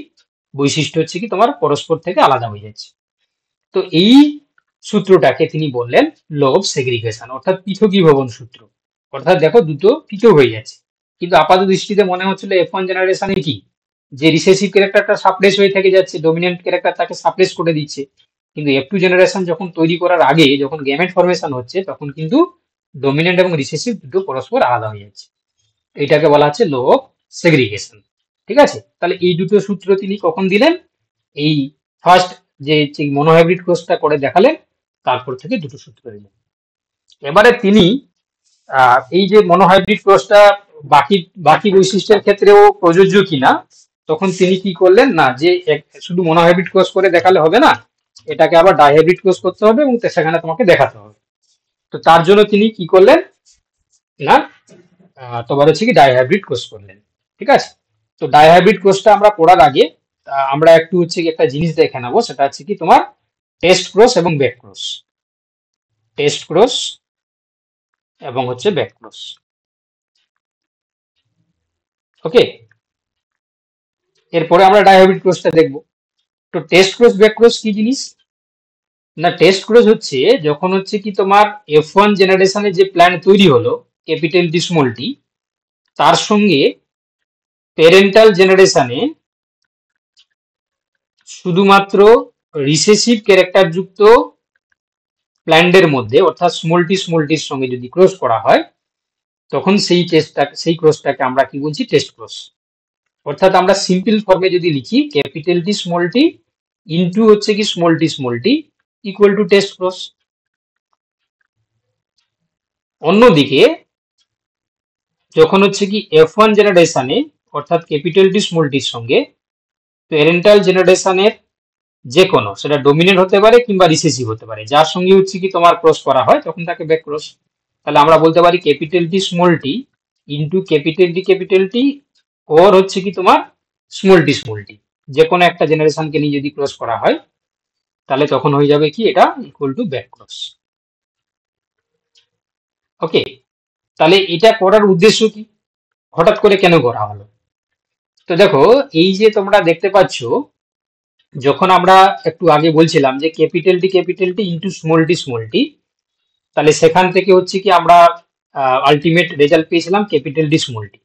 বৈশিষ্ট্য হচ্ছে কি তোমার পরস্পর থেকে আলাদা হয়ে যাচ্ছে। তো এই সূত্রটাকে তিনি বললেন ল অফ সেগ্রিগেশন, অর্থাৎ পৃথকীভবন সূত্র। অর্থাৎ দেখো দুটো পৃথক হয়ে যাচ্ছে, কিন্তু আপাত দৃষ্টিতে মনে হচ্ছিল F1 জেনারেশনে কি যে রিসেসিভ ক্যারেক্টারটা সাপ্রেস হয়ে থেকে যাচ্ছে, ডমিনেন্ট ক্যারেক্টার তাকে সাপ্রেস করে দিচ্ছে। কিন্তু F2 জেনারেশন যখন তৈরি করার আগে যখন গ্যামেট ফরমেশন হচ্ছে, তখন কিন্তু ডমিনেন্ট এবং রিসেসিভ দুটো পরস্পর আলাদা হয়ে যাচ্ছে। এটাকে বলা হচ্ছে ল অফ সেগ্রিগেশন। ঠিক আছে, তাহলে এই দুটো সূত্র তিনি কখন দিলেন? এই ফার্স্ট যে মনোহাইব্রিড ক্রসটা করে দেখালেন, তারপর থেকে দুটো সূত্র দিলেন। এবারে তিনি এই যে মনোহাইব্রিড ক্রসটা বাকি বাকি বৈশিষ্ট্যের ক্ষেত্রেও প্রযোজ্য কিনা, তখন তিনি কি করলেন না যে শুধু মনোহাইব্রিড ক্রস করে দেখালে হবে না, এটাকে আবার ডাইহাইব্রিড ক্রস করতে হবে এবং সেখানে তোমাকে দেখাতে হবে। তো তার জন্য তিনি কি করলেন না, তোমার হচ্ছে কি ডাইহাইব্রিড ক্রস করলেন। ঠিক আছে, তো ডাইহাইব্রিড ক্রসটা আমরা পড়ার আগে আমরা একটু হচ্ছে কি একটা জিনিস দেখে নেবো, সেটা হচ্ছে কি তোমার টেস্ট ক্রস এবং ব্যাক ক্রস। টেস্ট ক্রস এবং হচ্ছে ব্যাক ক্রস। ওকে, এরপরে আমরা ডাইহাইব্রিড ক্রসটা দেখব। তো টেস্ট ক্রস ব্যাক ক্রস কি জিনিস না, টেস্ট ক্রস হচ্ছে যখন হচ্ছে কি তোমার F1 জেনারেশনে যে প্ল্যান তৈরি হলো ক্যাপিটাল টি স্মল টি, তার সঙ্গে প্যারেন্টাল জেনারেশনে শুধুমাত্র রিসেসিভ ক্যারেক্টার যুক্ত প্ল্যান্ডের মধ্যে, অর্থাৎ স্মল টির সঙ্গে যদি ক্রস করা হয়, তখন সেই ক্রসটাকে আমরা কি বলছি? Test cross. অর্থাৎ আমরা সিম্পল ফর্মে যদি লিখি ক্যাপিটাল টি স্মল টি ইনটু হচ্ছে কি small T equal to test cross. অন্যদিকে যখন হচ্ছে কি F1 জেনারেশনে অর্থাৎ ক্যাপিটাল টি স্মল টির সঙ্গে প্যারেন্টাল জেনারেশনের যে কোনো, সেটা ডমিনেন্ট হতে পারে কিংবা রিসেসিভ হতে পারে, যার সঙ্গে হচ্ছে কি তোমার ক্রস করা হয়, তখন তাকে ব্যাক ক্রস। তাহলে আমরা বলতে পারি ক্যাপিটাল টি স্মল টি ইনটু ক্যাপিটাল টি ওর হচ্ছে কি তোমার স্মল টি, যে কোনো একটা জেনারেশনকে নিয়ে যদি ক্রস করা হয়, তাহলে তখন হয়ে যাবে কি এটা ইকুয়াল টু ব্যাক ক্রস। ওকে, তাহলে এটা করার উদ্দেশ্য কি, হঠাৎ করে কেন করা হলো? তো দেখো, এই যে তোমরা দেখতে পাচ্ছ, যখন আমরা একটু আগে বলছিলাম যে capital T into small tea, তাহলে সেখান থেকে হচ্ছে কি আমরা আলটিমেট রেজাল্ট পেয়েছিলাম ক্যাপিটাল টি স্মল টি।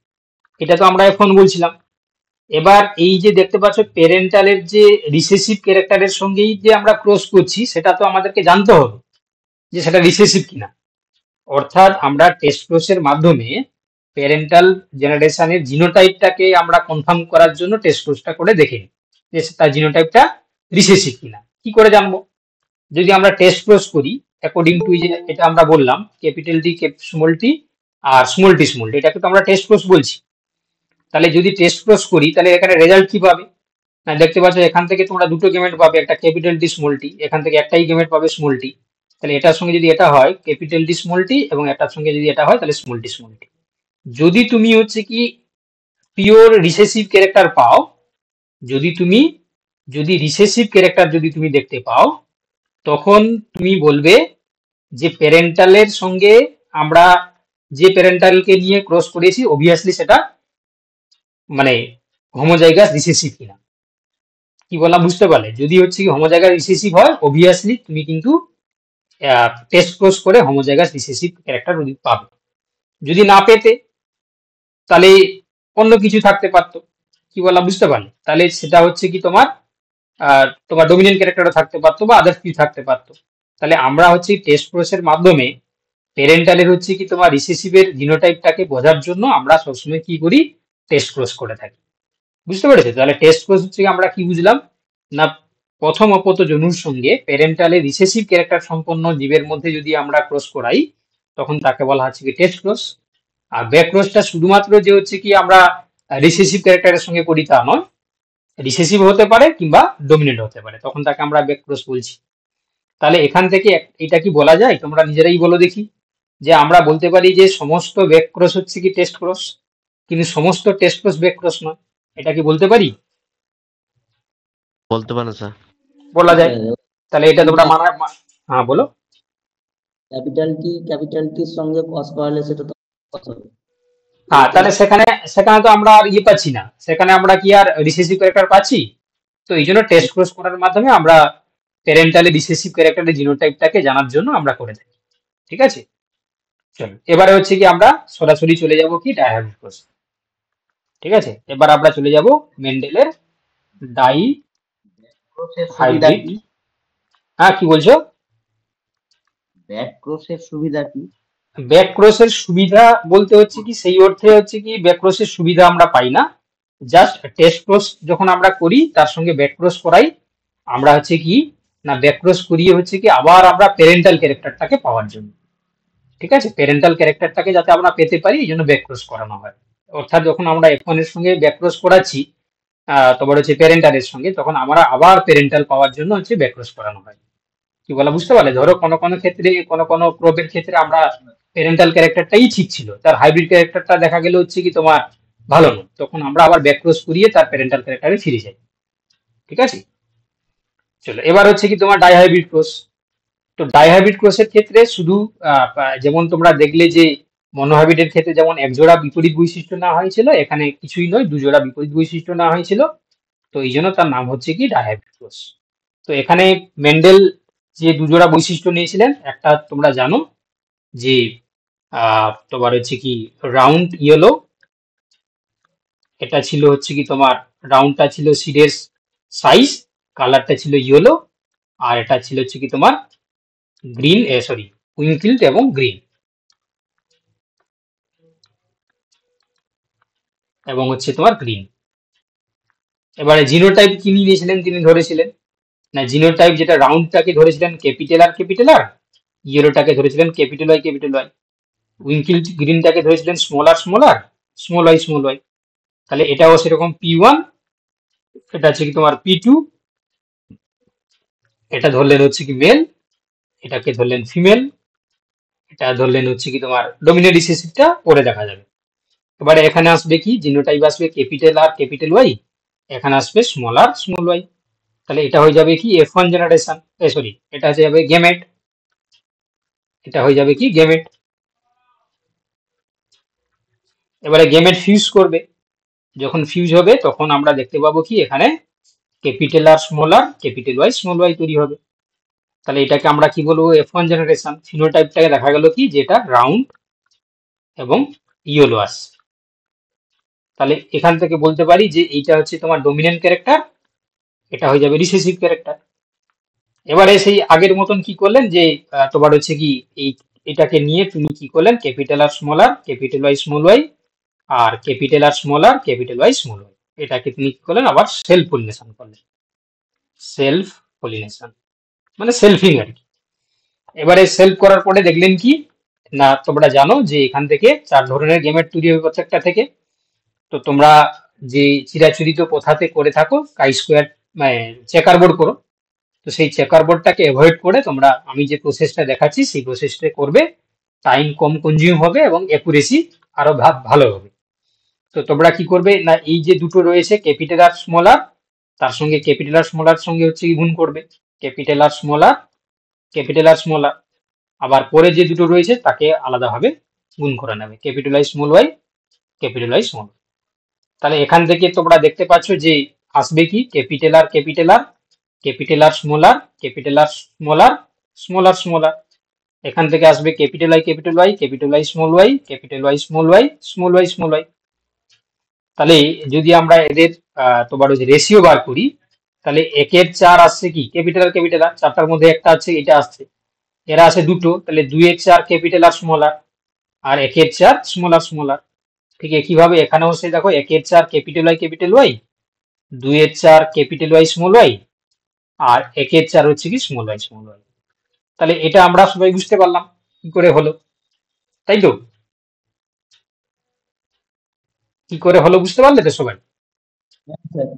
এটা তো আমরা এখন বলছিলাম। এবার এই যে দেখতে পাচ্ছ প্যারেন্টালের যে রিসেসিভ ক্যারেক্টারের সঙ্গেই যে আমরা ক্রস করছি, সেটা তো আমাদেরকে জানতে হবে যে সেটা রিসেসিভ কিনা। অর্থাৎ আমরা টেস্ট ক্রসের মাধ্যমে প্যারেন্টাল জেনারেশনের জিনোটাইপটাকে আমরা কনফার্ম করার জন্য টেস্ট ক্রসটা করে দেখে নিই যে তার জিনোটাইপটা রিসেসিভ কিনা। কি করে জানবো? যদি আমরা টেস্ট ক্রস করি অ্যাকর্ডিং টু যে এটা আমরা বললাম ক্যাপিটাল টি স্মল টি আর স্মল টি, এটাকে তো আমরা টেস্ট ক্রস বলছি। তাহলে যদি টেস্ট ক্রস করি, তাহলে এখানে রেজাল্ট কি পাবে না, দেখতে পাচ্ছ এখান থেকে তোমরা দুটো গেমেট পাবে, একটা ক্যাপিটাল টি স্মল টি, এখান থেকে একটাই গেমেট পাবে স্মল টি। তাহলে এটার সঙ্গে যদি এটা হয় ক্যাপিটাল টি স্মল টি এবং এটার সঙ্গে যদি এটা হয় তাহলে স্মল টি। যদি তুমি হচ্ছে কি পিওর রিসেসিভ ক্যারেক্টার পাও, যদি রিসেসিভ ক্যারেক্টার যদি তুমি দেখতে পাও, তখন তুমি বলবে যে প্যারেন্টালের সঙ্গে আমরা যে প্যারেন্টালকে নিয়ে ক্রস করেছি অবভিয়াসলি সেটা মানে হোমোজাইগাস রিসেসিভ কিনা। কি বললাম বুঝতে পারলে? যদি হচ্ছে কি হোমোজাইগাস রিসেসিভ হয়, অবভিয়াসলি তুমি কিন্তু টেস্ট ক্রস করে হোমোজাইগাস রিসেসিভ ক্যারেক্টার পাবে। যদি না পেতে, তাহলে অন্য কিছু থাকতে পারতো। কি বললাম বুঝতে পারলে? তাহলে সেটা হচ্ছে কি তোমার ডমিনেন্ট ক্যারেক্টারও থাকতে পারতো বা আদার্স কিছু থাকতে পারতো। তাহলে আমরা হচ্ছে টেস্ট ক্রসের মাধ্যমে প্যারেন্টালের হচ্ছে কি তোমার রিসেসিভের জিনোটাইপটাকে বোঝার জন্য আমরা সবসময় কি করি? টেস্ট ক্রস করে থাকি। বুঝতে পেরেছো? তাহলে টেস্ট ক্রস হচ্ছে আমরা কি বুঝলাম না, প্রথম অপত্য জনুর সঙ্গে প্যারেন্টালের রিসেসিভ ক্যারেক্টার সম্পন্ন জীবের মধ্যে যদি আমরা ক্রস করাই, তখন তাকে বলা হচ্ছে কি টেস্ট ক্রস। আর ব্যাক ক্রসটা শুধুমাত্র যে হচ্ছে কি আমরা রিসেসিভ ক্যারেক্টারের সঙ্গে করি তা নয়, রিসেসিভ হতে পারে কিংবা ডমিনেন্ট হতে পারে, তখন তাকে আমরা ব্যাক ক্রস বলছি। তাহলে এখান থেকে এটা কি বলা যায়? তোমরা নিজেরাই বলো দেখি, যে আমরা বলতে পারি যে সমস্ত ব্যাক ক্রস হচ্ছে কি টেস্ট ক্রস, কিন্তু সমস্ত টেস্ট ক্রস ব্যাক ক্রস নয়, এটা কি বলতে পারি? বলতে পারেন স্যার। বলা যায়। স্যার তাহলে এটা তোমরা হ্যাঁ বলো। ক্যাপিটাল টির সঙ্গে কস করালে সেটা তো কত হবে? হ্যাঁ, তাহলে সেখানে সেখানে তো আমরা আর ইয়ে পাচ্ছি না, সেখানে আমরা কি আর রিসেসিভ ক্যারেক্টার পাচ্ছি? তো এই জন্য টেস্ট ক্রস করার মাধ্যমে আমরা প্যারেন্টালি রিসেসিভ ক্যারেক্টারের জিনোটাইপটাকে জানার জন্য আমরা করে থাকি। ঠিক আছে, চলো এবারে হচ্ছে কি আমরা সরাসরি চলে যাব কি ডাইহাইব্রিড ক্রস। ঠিক আছে, এবার আমরা চলে যাব মেন্ডেলের ডাই ক্রসের সুবিধা হাইব্রিড। কি? হ্যাঁ, কি বলছো? ব্যাক ক্রসের সুবিধা কি? ব্যাক ক্রসের সুবিধা বলতে হচ্ছে কি, সেই অর্থে হচ্ছে কি ব্যাক ক্রসের সুবিধা আমরা পাই না, জাস্ট টেস্ট ক্রস যখন আমরা করি তার সঙ্গে ব্যাক ক্রস করাই আমরা হচ্ছে কি না, ব্যাক ক্রস করিয়ে হচ্ছে কি আবার আমরা প্যারেন্টাল ক্যারেক্টারটাকে পাওয়ার জন্য। ঠিক আছে, প্যারেন্টাল ক্যারেক্টারটাকে যাতে আমরা পেতে পারি এই জন্য ব্যাক ক্রস করানো হয়। অর্থাৎ যখন আমরা F1 এর সঙ্গে ব্যাক ক্রস করাচ্ছি তোমার হচ্ছে প্যারেন্টালের সঙ্গে, তখন আমরা আবার প্যারেন্টাল পাওয়ার জন্য হচ্ছে ব্যাক ক্রস করানো হয়। কি বলা বুঝতে পারলে? ধরো কোনো কোনো ক্ষেত্রে কোনো কোনো প্রবের ক্ষেত্রে আমরা প্যারেন্টাল ক্যারেক্টারটাই ঠিক ছিল, তার হাইব্রিড ক্যারেক্টারটা দেখা গেল হচ্ছে কি তোমার ভালো নয়, তখন আমরা আবার ব্যাক ক্রস করিয়ে তার প্যারেন্টাল ক্যারেক্টারে ফিরে যাই। ঠিক আছে, চলো এবার হচ্ছে কি তোমার ডাইহাইব্রিড ক্রস। তো ডাইহাইব্রিড ক্রসের ক্ষেত্রে শুধু যেমন তোমরা দেখলে যে মনোহাইব্রিডের ক্ষেত্রে যেমন একজোড়া বিপরীত বৈশিষ্ট্য নেওয়া হয়েছিল, এখানে কিছুই নয়, দুজোড়া বিপরীত বৈশিষ্ট্য নেওয়া হয়েছিল। তো এই জন্য তার নাম হচ্ছে কি ডাইহাইব্রিড ক্রস। তো এখানে মেন্ডেল যে দুজোড়া বৈশিষ্ট্য নিয়েছিলেন, একটা তোমরা জানো যে তোমার হচ্ছে কি রাউন্ড ইয়েলো, এটা ছিল হচ্ছে কি তোমার রাউন্ডটা ছিল সিডের সাইজ, কালারটা ছিল ইয়েলো, আর এটা ছিল হচ্ছে কি তোমার গ্রিন সরি উইঙ্কিল্ড এবং গ্রিন, এবং হচ্ছে তোমার গ্রিন। এবারে জিনোটাইপ কি নিয়েছিলেন তিনি ধরেছিলেন না, জিনোটাইপ যেটা রাউন্ডটাকে ধরেছিলেন ক্যাপিটাল আর, ইয়েলোটাকে ধরেছিলেন ক্যাপিটাল ওয়াই, উইঙ্কিল্ড গ্রিনটাকে ধরেছিলেন স্মল ওয়াই। তাহলে এটাও সেরকম P1, এটা হচ্ছে কি তোমার P2, এটা ধরলেন হচ্ছে কি মেল, এটাকে ধরলেন ফিমেল, এটা ধরলেন হচ্ছে কি তোমার ডমিনেন্ট রিসেসিভটা পরে দেখা যাবে। এবারে এখানে আসবে কি জিনোটাইপ আসবে ক্যাপিটাল ওয়াই, এখানে আসবে স্মল ওয়াই। তাহলে এটা হয়ে যাবে কি F1 জেনারেশন, সরি এটা হচ্ছে যাবে গেমেট, এটা হয়ে যাবে কি গেমেট। এবারে গেমেট ফিউজ করবে, যখন ফিউজ হবে তখন আমরা দেখতে পাবো কি এখানে ক্যাপিটাল ওয়াই স্মল ওয়াই তৈরি হবে। তাহলে এটাকে আমরা কি বলবো F1 জেনারেশন। ফিনোটাইপটাকে দেখা গেল কি যেটা রাউন্ড এবং ইয়েলো আসছে। তাহলে এখান থেকে বলতে পারি যে এইটা হচ্ছে তোমার ডমিনেন্ট ক্যারেক্টার, এটা হয়ে যাবে রিসেসিভ ক্যারেক্টার। এবারে সেই আগের মতন কি করলেন যে তোমার হচ্ছে কি এটাকে নিয়ে তুমি কি করলেন ক্যাপিটাল ওয়াই স্মল ওয়াই, আর ক্যাপিটাল ওয়াই স্মল ওয়াই, এটাকে তুমি কি করলেন আবার সেলফ পলিনেশন করলেন, মানে সেলফিং আর কি। এবারে সেলফ করার পরে দেখলেন কি না, তোমরা জানো যে এখান থেকে 4 ধরনের গেমেট তৈরি হবে প্রত্যেকটা থেকে। তো তোমরা যে চিরাচরিত প্রথাতে করে থাকো কাই স্কোয়ার মানে চেকার বোর্ড করো, তো সেই চেকার বোর্ডটাকে অ্যাভয়েড করে তোমরা আমি যে প্রসেসটা দেখাচ্ছি সেই প্রসেসটা করবে, টাইম কম কনজিউম হবে এবং অ্যাকুরেসি আরো ভালো হবে। তো তোমরা কি করবে না, এই যে দুটো রয়েছে ক্যাপিটাল আর স্মল আর, তার সঙ্গে ক্যাপিটাল আর সঙ্গে হচ্ছে কি গুণ করবে ক্যাপিটাল আর স্মল আর, আবার পরে যে দুটো রয়েছে তাকে আলাদাভাবে গুণ করে নেবে ক্যাপিটাল ওয়াই স্মল ওয়াই। তাহলে এখান থেকে তোমরা দেখতে পাচ্ছ যে আসবে কি ক্যাপিটাল আর স্মল আর, এখান থেকে আসবে ক্যাপিটাল ওয়াই স্মল ওয়াই। তাহলে যদি আমরা এদের তোমার ওই রেশিও বার করি, তাহলে 1/4 আসছে কি ক্যাপিটাল আর 4টার মধ্যে একটা আছে এটা আসছে, এরা আছে দুটো, তাহলে 2/4 ক্যাপিটাল আর আর 1/4 স্মল আর। ঠিক একইভাবে এখানেও সে দেখো 1/4 capital Y 2/4 capital Y small Y, আর 1/4 হচ্ছে কি স্মল ওয়াই। তাহলে এটা আমরা সবাই বুঝতে পারলাম কি করে হলো, তাই তো? কি করে হলো বুঝতে পারলে তো সবাই?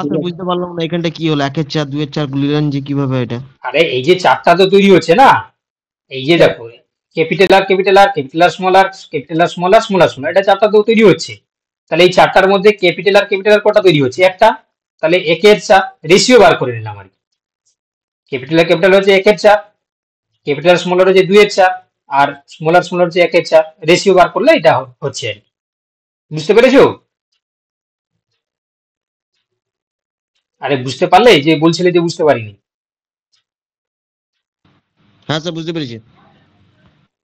আসলে বুঝতে পারলাম না এখানটা কি হলো, 1/4 2/4 গুলিলেন যে কিভাবে এটা? আরে এই যে 4টা তো তৈরি হচ্ছে না, এই যে দেখো ক্যাপিটাল আর স্মল আর এটা 4টা তো তৈরি হচ্ছে। তাহলে এই 4টার মধ্যে ক্যাপিটাল আর কটা তৈরি হচ্ছে? একটা। তাহলে 1/4 রেশিও বার করে নিলাম আর কি। ক্যাপিটাল আর ক্যাপিটাল হচ্ছে 1/4, ক্যাপিটাল স্মলার হচ্ছে 2/4, আর স্মলার হচ্ছে 1/4। রেশিও বার করলে এটা হচ্ছে আর কি। বুঝতে পেরেছো? আরে বুঝতে পারলে, যে বলছিলে যে বুঝতে পারিনি। হ্যাঁ স্যার বুঝতে পেরেছি।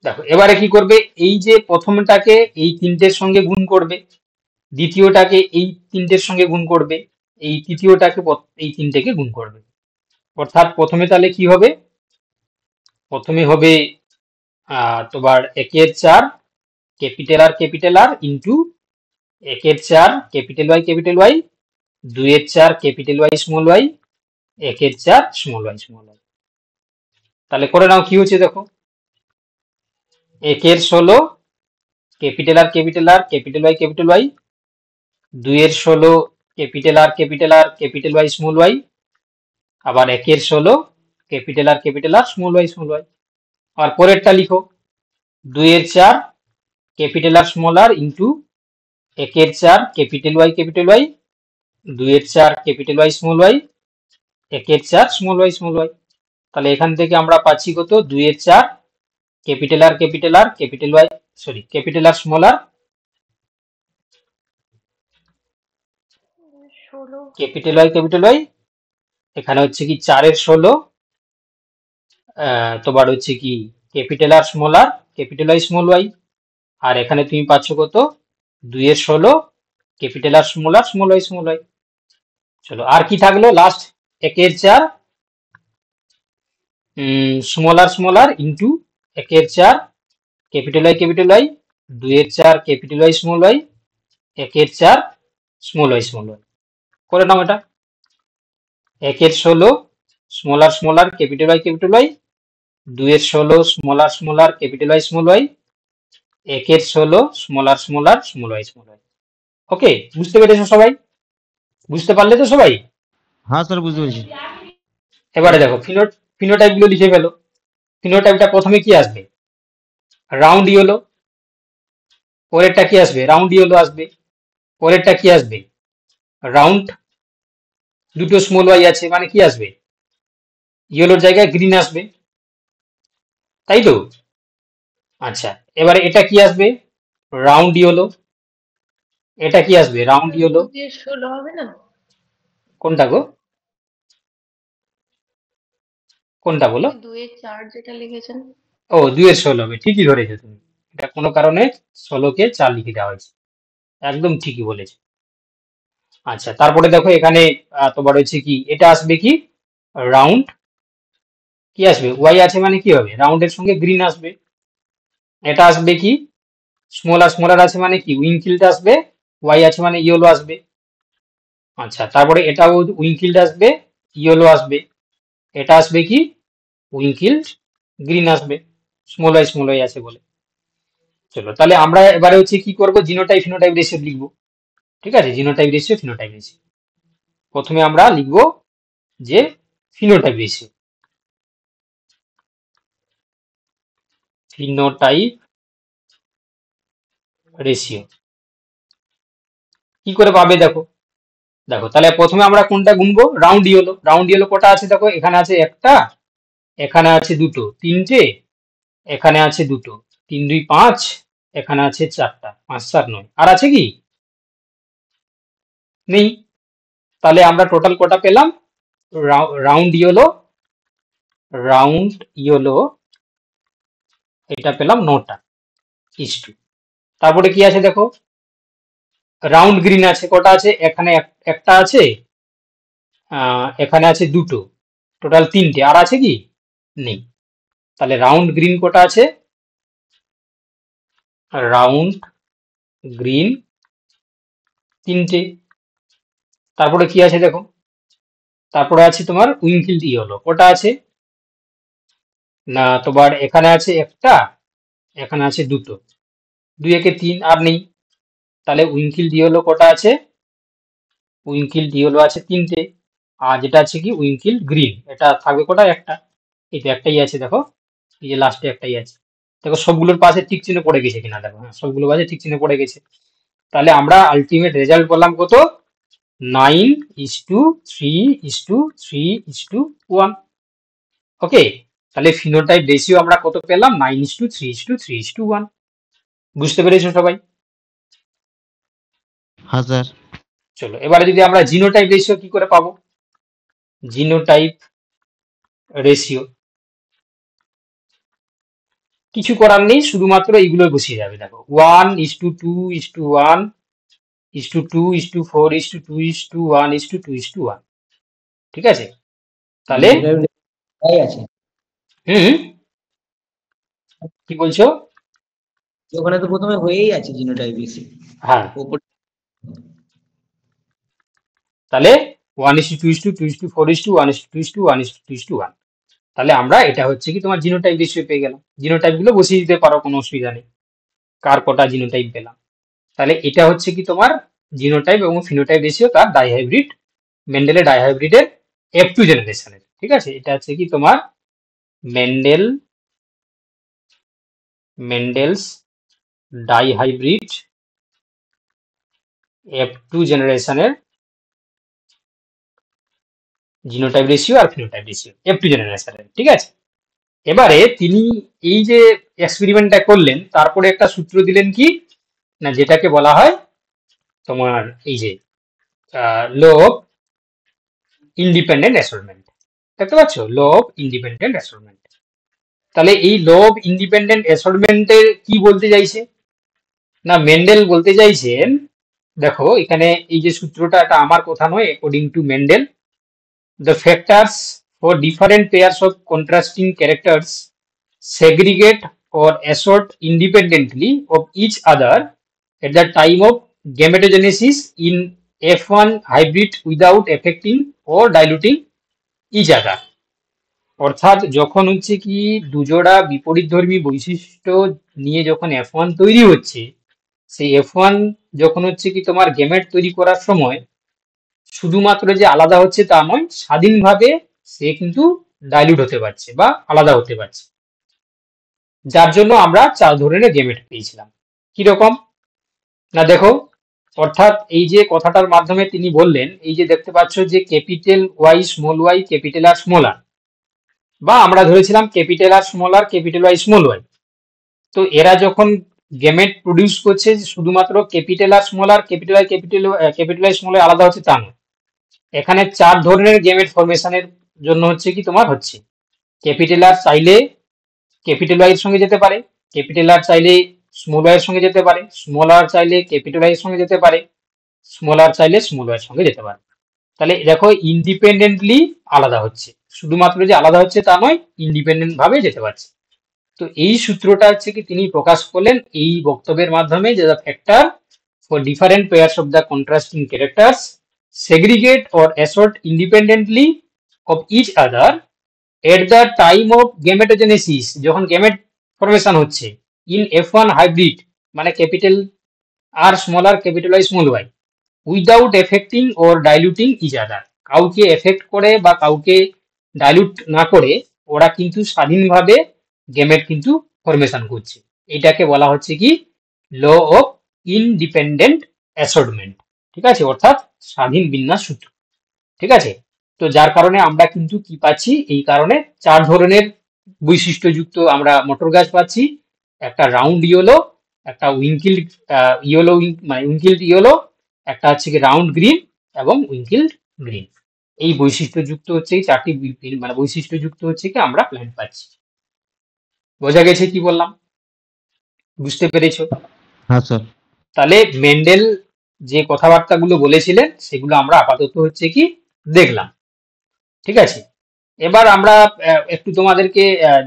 দেখো এবারে কি করবে, এই যে প্রথমটাকে এই তিনটের সঙ্গে গুণ করবে, দ্বিতীয়টাকে এই তিনটের সঙ্গে গুণ করবে, এই তৃতীয়টাকে এই তিনটেকে গুণ করবে। অর্থাৎ প্রথমে তাহলে কি হবে, প্রথমে হবে তোমার 1/4 capital R into 1/4 capital Y 2/4 capital Y small Y 1/4 small Y. তাহলে করে নাও কি হচ্ছে দেখো, 1/16 capital R capital Y 2/16 capital Y small Y, আবার 1/16 ক্যাপিটাল আর স্মল ওয়াই। আর পরেরটা লিখো 2/4 capital R into 1/4 capital Y 2/4 capital Y small Y 1/4 small Y. তাহলে এখান থেকে আমরা পাচ্ছি কত, 2/4 capital R capital R small R capital Y, এখানে হচ্ছে কি 4/16 তোমার হচ্ছে কি capital R capital Y small Y, আর এখানে তুমি পাচ্ছ কত, 2/16 ক্যাপিটাল আর স্মল ওয়াই। চলো আর কি থাকলো last, 1/4 small R into 1/4 capital Y 2/4 capital Y small Y 1/4 small Y. করে নাও এটা, 1/16 small R capital Y 2/16 small R capital Y small Y 1/16 small R small Y. Okay, বুঝতে পেরেছো সবাই? বুঝতে পারলে তো সবাই? হ্যাঁ স্যার বুঝতে পেরেছি। এবারে দেখো ফিনোটাইপ গুলো লিখে ফেলো। ফিনোটাইপটা প্রথমে কি আসবে, রাউন্ড ইয়েলো। পরেরটা কি আসবে, রাউন্ড ইয়েলো আসবে। পরেরটা কি আসবে, রাউন্ড, দুটো স্মল ওয়াই আছে মানে কি আসবে, ইয়েলোর জায়গায় গ্রিন আসবে, তাই তো? আচ্ছা, এবারে এটা কি আসবে, রাউন্ড ইয়েলো। এটা কি আসবে, রাউন্ড ইয়েলো। 2/16 হবে না? কোনটা গো, কোনটা বলো? 2/4 যেটা লিখেছেন। ও 2/16 হবে, ঠিকই ধরেছো তুমি। এটা কোনো কারণে 16কে 4 লিখে দেওয়া হয়েছে, একদম ঠিকই বলেছো। আচ্ছা, তারপরে দেখো এখানে তোমার হচ্ছে কি, এটা আসবে কি, রাউন্ড, কি আসবে, ওয়াই আছে মানে কি হবে, রাউন্ডের সঙ্গে গ্রিন আসবে। এটা আসবে কি, স্মল আর আছে মানে কি, উইঙ্কিলড আসবে, ওয়াই আছে মানে ইয়েলো আসবে। আচ্ছা, তারপরে এটাও উইঙ্কিলড আসবে, ইয়েলো আসবে। এটা আসবে কি, উইঙ্কিলড গ্রিন আসবে, স্মল ওয়াই আছে বলে। চলো তাহলে আমরা এবারে হচ্ছে কি করব, জিনোটাইপ ফিনোটাইপ রেশিও লিখবো। ঠিক আছে, জিনোটাইপ রেশিও ফিনোটাইপ রেশিও। প্রথমে আমরা লিখবো যে ফিনোটাইপ রেশিও, কি করে পাবে দেখো, তাহলে প্রথমে আমরা কোনটা গুনবো, রাউন্ড ইয়েলো কটা আছে দেখো, এখানে আছে একটা, এখানে আছে দুটো, তিনটে, এখানে আছে দুটো, 3 2 5, এখানে আছে 4টা, 5 4 9, আর আছে কি, নেই। তাহলে আমরা টোটাল কটা পেলাম, রাউন্ড ইয়েলো এটা পেলাম 9টা ইস্টু। তারপরে কি আছে দেখো, রাউন্ড গ্রিন আছে কটা আছে, এখানে একটা আছে, এখানে আছে দুটো, টোটাল 3টে, আর আছে কি, নেই। তাহলে রাউন্ড গ্রিন কটা আছে, রাউন্ড গ্রিন 3টে। তারপরে কি আছে দেখো, তারপরে আছে তোমার উইঙ্কিলড ইয়েলো কটা আছে, না তোমার এখানে আছে একটা, এখানে আছে দুটো, 2 একে 3, আর নেই। তাহলে উইঙ্কিলড ইয়েলো কটা আছে, উইঙ্কিলড ইয়েলো আছে 3টে, আর যেটা আছে কি উইঙ্কিলড গ্রিন, এটা থাকবে কটা, একটা, এই তো একটাই আছে দেখো, এই যে লাস্টে একটাই আছে। দেখো সবগুলোর পাশে টিক চিহ্ন পড়ে গেছে কিনা দেখো, হ্যাঁ সবগুলোর পাশে টিক চিহ্ন পড়ে গেছে। তাহলে আমরা আলটিমেট রেজাল্ট পেলাম কত, 9:3:3:1। ওকে, তাহলে ফিনোটাইপ রেশিও আমরা কত পেলাম? 9:3:3:1। বুঝতে পেরেছো সবাই? হ্যাঁ স্যার। চলো এবারে যদি আমরা জিনোটাইপ রেশিও কি করে পাবো? জিনোটাইপ রেশিও কিছু করার নেই, শুধুমাত্র এইগুলো বসিয়ে যাবে। দেখো 1:2:2:1:4:2:1:2:1, ঠিক আছে? তাহলে তাই আছে, হুম, কি বলছো? ওখানে তো প্রথমে হয়েই আছে জিনোটাইপ বেশি হ্যাঁ, ওপর। তাহলে 1:2:2:4:1:2:1:2:1, তাহলে আমরা এটা হচ্ছে কি তোমার জিনোটাইপ রেশিও পেয়ে গেলাম। জিনোটাইপ গুলো বসিয়ে দিতে পারো, কোনো অসুবিধা নেই। কার কটা জিনোটাইপ পেলাম, তাহলে এটা হচ্ছে কি তোমার জিনোটাইপ এবং ফিনোটাইপ রেশিও তার ডাইহাইব্রিড, মেন্ডেলের ডাইহাইব্রিডের F2 জেনারেশনের। ঠিক আছে, এটা হচ্ছে কি তোমার মেন্ডেলস ডাইহাইব্রিড F2 জেনারেশনের জিনোটাইপ রেশিও আর ফিনোটাইপ রেশিও F2 জেনারেশনের। ঠিক আছে, এবারে তিনি এই যে এক্সপেরিমেন্টটা করলেন, তারপরে একটা সূত্র দিলেন কি না, যেটাকে বলা হয় তোমার এই যে ল অফ ইন্ডিপেন্ডেন্ট অ্যাসর্টমেন্ট। দেখতে পাচ্ছ, ল অফ ইন্ডিপেন্ডেন্ট অ্যাসর্টমেন্ট। তাহলে এই ল অফ ইন্ডিপেন্ডেন্ট অ্যাসর্টমেন্টের কি বলতে চাইছে না, মেন্ডেল বলতে চাইছেন, দেখো এখানে এই যে সূত্রটা, এটা আমার কথা নয়, according to Mendel, the factors for different pairs of contrasting characters segregate or assort independently of each other at the time of gametogenesis in F1 hybrid without affecting or diluting each other। অর্থাৎ যখন হচ্ছে কি দুজোড়া বিপরীতধর্মী বৈশিষ্ট্য নিয়ে যখন F1 তৈরি হচ্ছে, সেই F1 যখন হচ্ছে কি তোমার গেমেট তৈরি করার সময় শুধুমাত্র যে আলাদা হচ্ছে তা নয়, স্বাধীনভাবে সে কিন্তু ডাইলিউট হতে পারছে বা আলাদা হতে পারছে, যার জন্য আমরা 4 ধরনের গেমেট পেয়েছিলাম। কিরকম না দেখো, অর্থাৎ এই যে কথাটার মাধ্যমে তিনি বললেন, এই যে দেখতে পাচ্ছ যে capital Y small Y capital R small R, বা আমরা ধরেছিলাম capital R small R capital Y small Y. তো এরা যখন গেমেট প্রডিউস করছে, শুধুমাত্র capital R small R capital Y capital Y small Y আলাদা হচ্ছে তা নয়, এখানে 4 ধরনের গেমেট ফরমেশনের জন্য হচ্ছে কি তোমার হচ্ছে ক্যাপিটাল আর চাইলে ক্যাপিটাল ওয়াই এর সঙ্গে যেতে পারে, ক্যাপিটাল আর চাইলে স্মল ওয়াই এর সঙ্গে যেতে পারে, স্মল আর চাইলে ক্যাপিটাল ওয়াই এর সঙ্গে যেতে পারে, স্মল আর চাইলে স্মল ওয়াই এর সঙ্গে যেতে পারে। তাহলে দেখো ইন্ডিপেন্ডেন্টলি আলাদা হচ্ছে, শুধুমাত্র যে আলাদা হচ্ছে তা নয়, ইন্ডিপেন্ডেন্ট ভাবে যেতে পারছে। তো এই সূত্রটা হচ্ছে কি তিনি প্রকাশ করলেন এই বক্তব্যের মাধ্যমে, যে the factor for different pairs of the contrasting characters segregate or assort independently of each other at the time of gametogenesis, যখন গেমেট ফরমেশন হচ্ছে, in F1 hybrid মানে capital R small R capital Y small Y, without affecting or diluting each other, কাউকে affect করে বা কাউকে dilute না করে ওরা কিন্তু স্বাধীনভাবে গেমেট কিন্তু ফরমেশন করছে। এটাকে বলা হচ্ছে কি ল অফ ইনডিপেন্ডেন্ট অ্যাসর্টমেন্ট। ঠিক আছে, অর্থাৎ স্বাধীন বিন্যাস সূত্র। ঠিক আছে, তো যার কারণে আমরা কিন্তু কি পাচ্ছি, এই কারণে 4 ধরনের বৈশিষ্ট্যযুক্ত আমরা মটর গাছ পাচ্ছি, একটা রাউন্ড ইয়েলো, একটা উইঙ্কিল্ড ইয়েলো, মানে উইঙ্কিল্ড ইয়েলো, একটা হচ্ছে কি রাউন্ড গ্রিন এবং উইঙ্কিল্ড গ্রিন। এই বৈশিষ্ট্যযুক্ত হচ্ছে এই 4টি মানে বৈশিষ্ট্যযুক্ত হচ্ছে কি আমরা প্ল্যান্ট পাচ্ছি। বোঝা গেছে কি বললাম? বুঝতে পেরেছো? হ্যাঁ স্যার। তাহলে মেন্ডেল যে কথাবার্তাগুলো বলেছিলেন সেগুলো আমরা আপাতত হচ্ছে কি দেখলাম। ঠিক আছে, এবার আমরা একটু তোমাদেরকে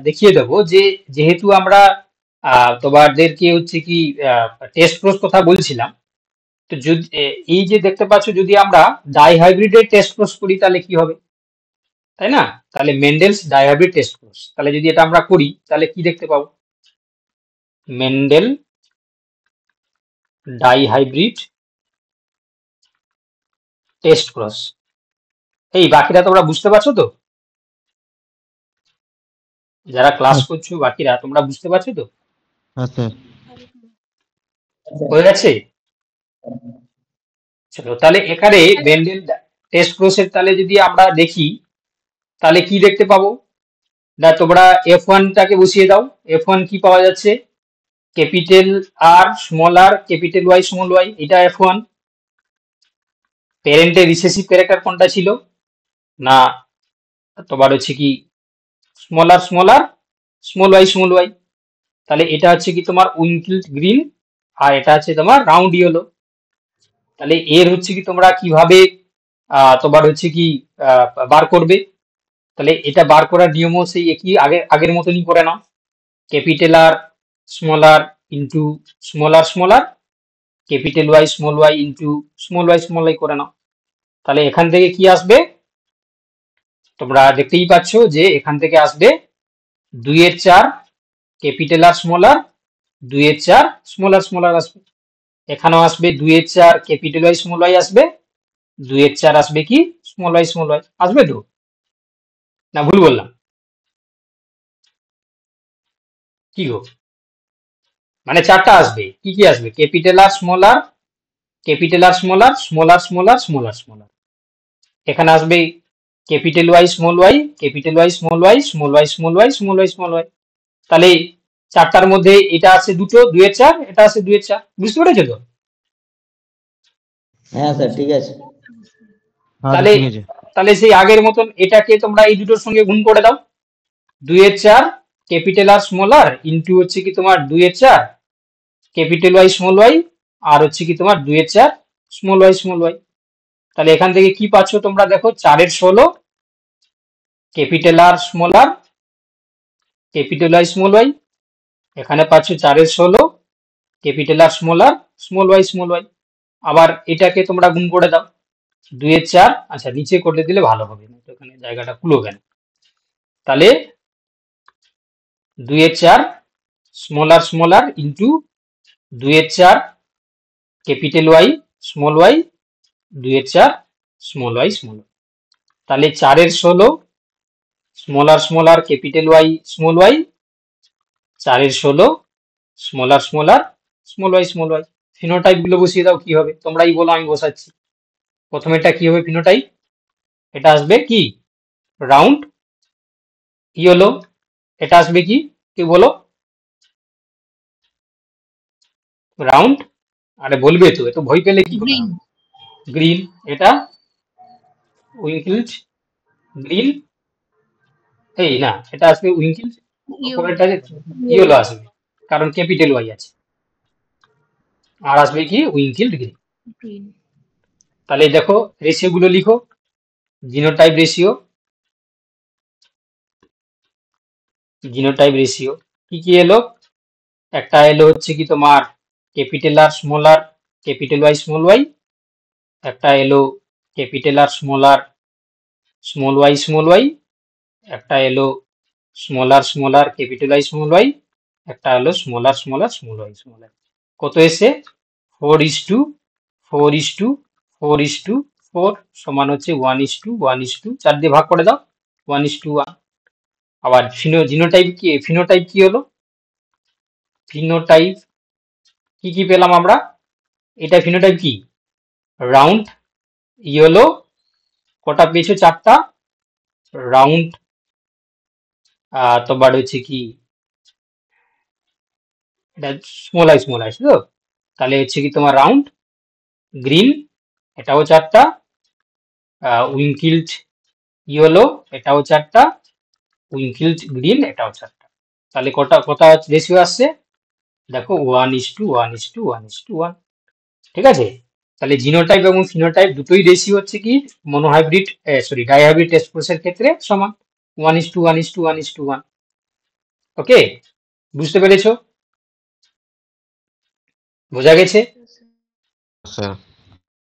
দেখিয়ে দেব যে যেহেতু আমরা তোমাদেরকে হচ্ছে কি টেস্ট প্রোস কথা বলছিলাম, তো যদি এই যে দেখতে পাচ্ছ, যদি আমরা ডাইহাইব্রিডের টেস্ট প্রোস করি তাহলে কি হবে, তাই না? তাহলে মেন্ডেলস ডাইহাইব্রিড টেস্ট প্রোস, তাহলে যদি এটা আমরা করি তাহলে কি দেখতে পাবো, মেন্ডেল ডাইহাইব্রিড টেস্ট ক্রস। এই বাকিরা তোমরা বুঝতে পারছো তো? যারা ক্লাস করছো বাকিরা তোমরা বুঝতে পারছো তো? হ্যাঁ স্যার। হয়ে গেছে? চলো তাহলে এখানে মেন্ডেল টেস্ট ক্রসের তাহলে যদি আমরা দেখি তাহলে কি দেখতে পাবো, না তোমরা F1 টাকে বসিয়ে দাও। F1 কি পাওয়া যাচ্ছে? Capital R capital Y small Y, এটা F1। প্যারেন্টের রিসেসিভ ক্যারেক্টার কোনটা ছিল? না তোমার হচ্ছে কি স্মল আর স্মল ওয়াই। তাহলে এটা হচ্ছে কি তোমার উইঙ্কিলড গ্রিন, আর এটা হচ্ছে তোমার রাউন্ড ইয়েলো। তাহলে এর হচ্ছে কি তোমরা কিভাবে তোমার হচ্ছে কি বার করবে? তাহলে এটা বার করার নিয়মও সেই একই আগের মতনই করে নাও। Capital R into small R capital Y into small Y করে নাও। তাহলে এখান থেকে কি আসবে? তোমরা দেখতেই পাচ্ছ যে এখান থেকে আসবে 2/4 ক্যাপিটাল আর 2/4 স্মল আর আসবে। এখানেও আসবে 2/4 ক্যাপিটাল ওয়াই স্মল ওয়াই আসবে, 2/4 আসবে কি স্মল ওয়াই আসবে তো? না ভুল বললাম? কি গো, মানে 4টা আসবে। কি কি আসবে? Capital R capital R small R. এখানে আসবে capital Y small Y small Y. তাহলে 4টার মধ্যে এটা আছে 2/4, এটা আছে 2/4। বুঝতে পেরেছো তো? হ্যাঁ স্যার ঠিক আছে। হ্যাঁ তাহলে ঠিক আছে। তাহলে সেই আগের মতন এটাকে তোমরা এই দুটোর সঙ্গে গুণ করে দাও। 2/4 ক্যাপিটাল আর ইন্টু হচ্ছে কি তোমার 2/4 ক্যাপিটাল ওয়াই স্মল ওয়াই, আর হচ্ছে কি তোমার 2/4 স্মল ওয়াই। তাহলে এখান থেকে কি পাচ্ছ তোমরা দেখো, 4 16 capital R capital Y small Y. এখানে পাচ্ছ 4 16 ক্যাপিটাল আর স্মল ওয়াই। আবার এটাকে তোমরা গুণ করে দাও 2/4। আচ্ছা নিচে করে দিলে ভালো হবে, না তো এখানে জায়গাটা কুলো কেন। তাহলে 2/4 small R into 2/4 capital Y 2/4 small Y. তাহলে 4 16 small R capital Y 4 16 small R small Y. Phenotype গুলো বসিয়ে দাও, কি হবে তোমরাই বলো, আমি বসাচ্ছি। প্রথমেটা কি হবে ফিনোটাইপ? এটা আসবে কি রাউন্ড ইয়েলো। এটা আসবে কি, কি বলো? রাউন্ড। আরে বলবে তো, এত ভয় পেলে কি করে? গ্রিন। এটা উইঙ্কিলড গ্রিন। এই না, এটা আসবে উইঙ্কিলড, পরেরটা ইয়েলো আসবে কারণ ক্যাপিটাল ওয়াই আছে, আর আসবে কি উইঙ্কিলড গ্রিন। তাহলে দেখো রেশিও গুলো লিখো। জিনোটাইপ রেশিও কি কি এলো? একটা এলো হচ্ছে কি তোমার capital R capital Y small Y. একটা এলো ক্যাপিটাল আর স্মল ওয়াই। একটা এলো small R capital Y small Y. একটা হলো স্মল আর স্মল ওয়াই। কত এসে? 4:4 সমান হচ্ছে 1:1:2। 4 দিয়ে ভাগ করে দাও, 1:1। আবার ফিনোটাইপ কি হলো? ফিনোটাইপ কি পেলাম আমরা? এটা ফিনোটাইপ কি? Round yellow. কটা পেয়েছো? 4টা। রাউন্ড তোমার হচ্ছে কি এটা স্মল আই তো? তাহলে হচ্ছে কি তোমার রাউন্ড গ্রিন, এটাও 4টা। উইঙ্কিলড ইয়েলো, এটাও 4টা। উইঙ্কিলড গ্রিন, এটাও 4টা। তাহলে কটা রেশিও আসছে দেখো, 1:1:1:1। ঠিক আছে? তাহলে জিনোটাইপ এবং ফিনোটাইপ দুটোই রেশিও হচ্ছে কি ডাইহাইব্রিড টেস্ট কোর্সের ক্ষেত্রে সমান 1:1:1:1। ওকে, বুঝতে পেরেছো? বোঝা গেছে? স্যার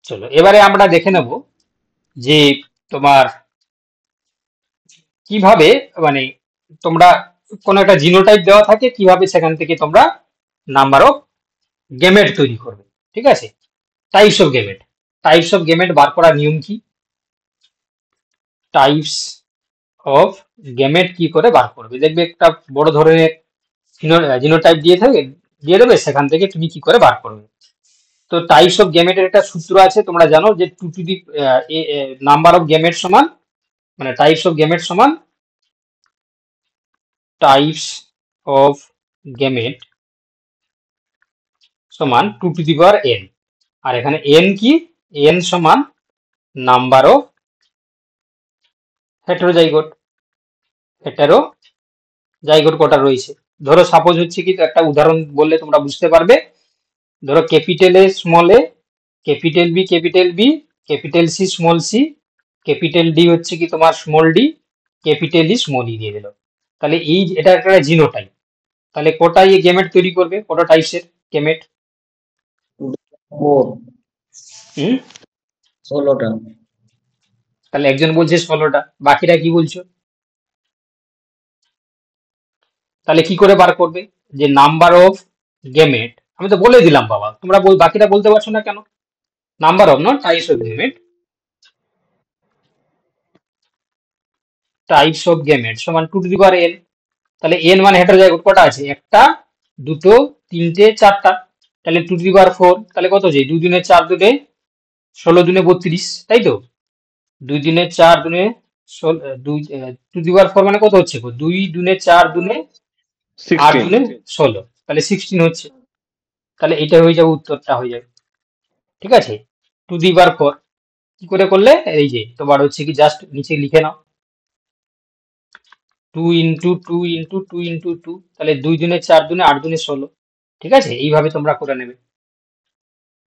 চলো এবারে আমরা দেখে নেব যে তোমার কিভাবে, মানে তোমরা কোনো একটা জিনোটাইপ দেওয়া থাকে, কিভাবে সেখান থেকে তোমরা নাম্বার অফ গেমেট তৈরি করবে। ঠিক আছে? টাইপস অফ গেমেট বার করার নিয়ম কি? টাইপস অফ গেমেট কি করে বার করবে, দেখবে একটা বড় ধরনের জিনোটাইপ দিয়ে দেবে, সেখান থেকে তুমি কি করে বার করবে। তো টাইপস অফ গেমেটের একটা সূত্র আছে, তোমরা জানো যে 2 to the number of gamete সমান, মানে টাইপস অফ গেমেট সমান টাইপস অফ গেমেট সমান 2 টু দি পাওয়ার n, আর এখানে n কি, n সমান নাম্বার অফ হেটারোজাইগোট। হেটারোজাইগোট কটা রয়েছে, ধরো সাপোজ হচ্ছে কি, তো একটা উদাহরণ বললে তোমরা বুঝতে পারবে। ধরো capital A small A, capital B capital B, capital C small C, capital D হচ্ছে কি তোমার small D, capital E small E দিয়ে দিল। তাহলে এটা একটা জিনোটাইপ। তাহলে কটা গেমেট তৈরি করবে, কটা টাইপসের গেমেট? 4 হুম 16টা। তাহলে একজন বলছে 16টা, বাকিরা কি বলছো? তাহলে কি করে বার করবে যে নাম্বার অফ গেমেট? আমি তো বলে দিলাম বাবা, তোমরা বাকিরা বলতে পারছো না কেন? Number of not types of gamete, types of gamete সমান 2 টু দি পাওয়ার n। তাহলে n মানে হেটারোজাইগোট কটা আছে, একটা, দুটো, তিনটে, চারটা। তাহলে 2 টু দি পাওয়ার 4, তাহলে কত হচ্ছে, 2 দুনে 4 দুনে 16 দুনে 32, তাই তো? 2 দুনে 4 দুনে 2 টু দি পাওয়ার 4 মানে কত হচ্ছে, 2 দুনে 4 দুনে 8 দুনে 16, তাহলে 16 হচ্ছে। তাহলে এটা হয়ে যাবে, উত্তরটা হয়ে যাবে। ঠিক আছে, 2 দি পাওয়ার 4 কি করে করলে, এই যে তোমার হচ্ছে কি জাস্ট নিচে লিখে নাও 2 ইন্টু 2 ইন্টু 2 ইন্টু 2, তাহলে 2 দুনে 4 দুনে 8 দুনে 16। ঠিক আছে, এইভাবে তোমরা করে নেবে।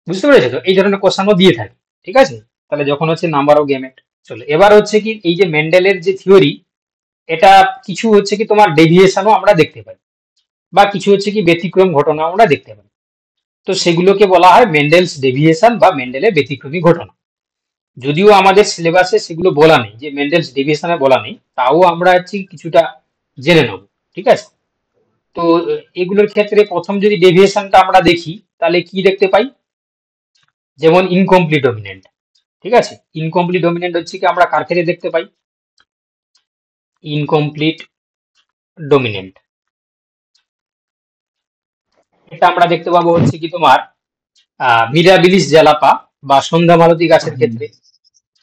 বুঝতে পেরেছো তো? এই ধরনের কোশ্চেনও দিয়ে থাকে। ঠিক আছে, তাহলে যখন হচ্ছে নাম্বার অফ গেমেট। চলো, এবার হচ্ছে কি, এই যে মেন্ডেলের যে থিওরি, এটা কিছু হচ্ছে কি তোমার ডেভিয়েশনও আমরা দেখতে পাই, বা কিছু হচ্ছে কি ব্যতিক্রম ঘটনা আমরা দেখতে পাই। তো সেগুলোকে বলা হয় মেন্ডেলস ডেভিয়েশন বা মেন্ডেলের ব্যতিক্রমী ঘটনা। যদিও আমাদের সিলেবাসে সেগুলো বলা নেই, যে মেন্ডেলস ডেভিয়েশনে বলা নেই, তাও আমরা হচ্ছে কিছুটা জেনে নেব। ঠিক আছে, তো এগুলোর ক্ষেত্রে প্রথম যদি ডেভিয়েশনটা আমরা দেখি, তাহলে কি দেখতে পাই, যেমন ইনকমপ্লিট ডমিনেন্ট। ঠিক আছে, ইনকমপ্লিট ডমিনেন্ট হচ্ছে কি আমরা কার ক্ষেত্রে দেখতে পাই, ইনকমপ্লিট ডমিনেন্ট এটা আমরা দেখতে পাবো হচ্ছে কি তোমার মিরাবিলিস জ্যালাপা বা সন্ধ্যা মালতী গাছের ক্ষেত্রে।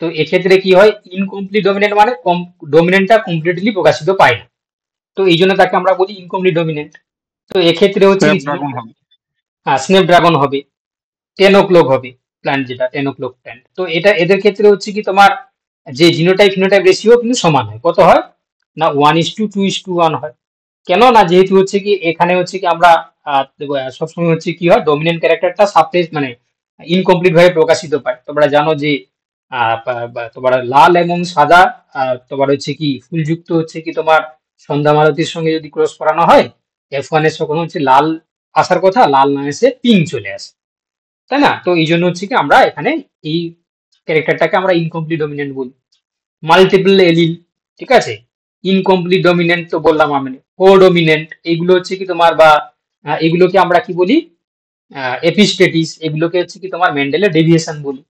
তো এক্ষেত্রে কি হয়, ইনকমপ্লিট ডমিনেন্ট মানে ডমিনেন্টটা কমপ্লিটলি প্রকাশিত পায় না, তো এই জন্য তাকে আমরা বলি ইনকমপ্লিট ডমিনেন্ট। তো এক্ষেত্রে হচ্ছে কি, স্ন্যাপড্রাগন হবে, 10 o'clock হবে প্ল্যান্ট, যেটা 10 o'clock প্ল্যান্ট। তো এটা এদের ক্ষেত্রে হচ্ছে কি তোমার যে জিনোটাইপ ফিনোটাইপ রেশিও কিন্তু সমান হয়, কত হয় না 1:2:1 হয়। কেন না, যেহেতু হচ্ছে কি এখানে হচ্ছে কি আমরা সবসময় হচ্ছে কি হয়, ডমিনেন্ট ক্যারেক্টারটা সাবটেক্সট মানে ইনকমপ্লিট ভাবে প্রকাশিত পায়। তোমরা জানো যে তোমার লাল এবং সাদা, তোমার হচ্ছে কি ফুলযুক্ত হচ্ছে কি তোমার সন্ধ্যা মালতীর সঙ্গে যদি ক্রস করানো হয়, F1 এর তখন হচ্ছে লাল আসার কথা, লাল না এসে পিঙ্ক চলে আসে, তাই না? তো এই জন্য হচ্ছে কি আমরা এখানে এই ক্যারেক্টারটাকে আমরা ইনকমপ্লিট ডমিনেন্ট বলি। মাল্টিপল এলিল, ঠিক আছে, ইনকমপ্লিট ডমিনেন্ট তো বললাম আমি, কোডমিনেন্ট এগুলো হচ্ছে কি তোমার, বা এগুলোকে আমরা কি বলি, এপিস্টেটিস, এগুলোকে হচ্ছে কি তোমার মেন্ডেলের ডেভিয়েশন বলি।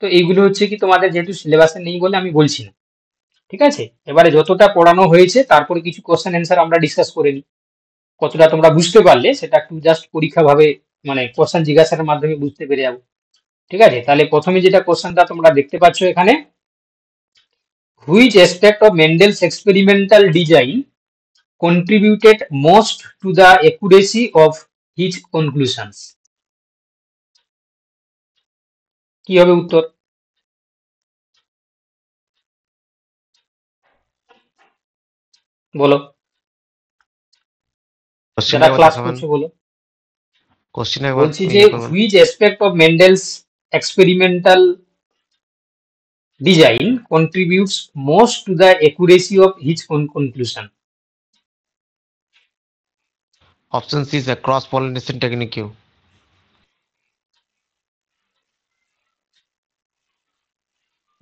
তো এইগুলো হচ্ছে কি তোমাদের যেহেতু সিলেবাসে নেই বলে আমি বলছি না। ঠিক আছে, এবারে যতটা পড়ানো হয়েছে তারপরে কিছু কোশ্চেন অ্যান্সার আমরা ডিসকাস করে নিই, কতটা তোমরা বুঝতে পারলে সেটা একটু জাস্ট পরীক্ষা ভাবে মানে কোশ্চেন জিজ্ঞাসার মাধ্যমে বুঝতে পেরে যাবো। ঠিক আছে, তাহলে প্রথমে যেটা কোশ্চেনটা তোমরা দেখতে পাচ্ছ এখানে, which aspect of Mendel's experimental design contributed most to the accuracy of his conclusions? কি হবে উত্তর, বলো, কোশ্চেন যারা একবার ক্লাস দেখাবেন, করছো বলো। কোশ্চেন একবার বলছি যে ইয়ে করবেন। Which aspect of Mendel's experimental design contributes most to the accuracy of his conclusion? Option C sir, cross pollination technique কিউ।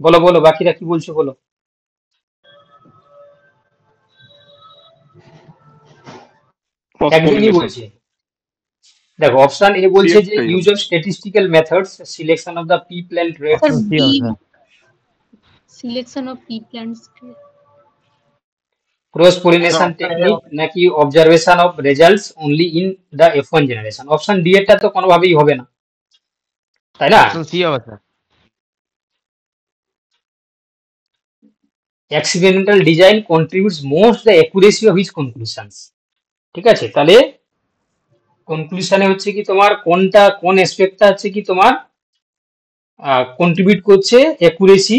বলো বলো, বাকিরা কি বলছো বলো। একজনই বলছে, দেখো অপশন এ বলছে যে use of statistical methods selection of the pea plant rate, Sir, B. Selection of pea plants. Cross pollination technique, নাকি observation of results only in the F1 generation? Option D এরটা তো কোনোভাবেই হবে না, তাই না? অপশন সি হবে sir. Experimental design contributes most the accuracy of his conclusions. ঠিক আছে, তাহলে কনক্লুশনে হচ্ছে কি তোমার কোন অ্যাসপেক্টটা হচ্ছে কি তোমার কন্ট্রিবিউট করছে অ্যাকুরেসি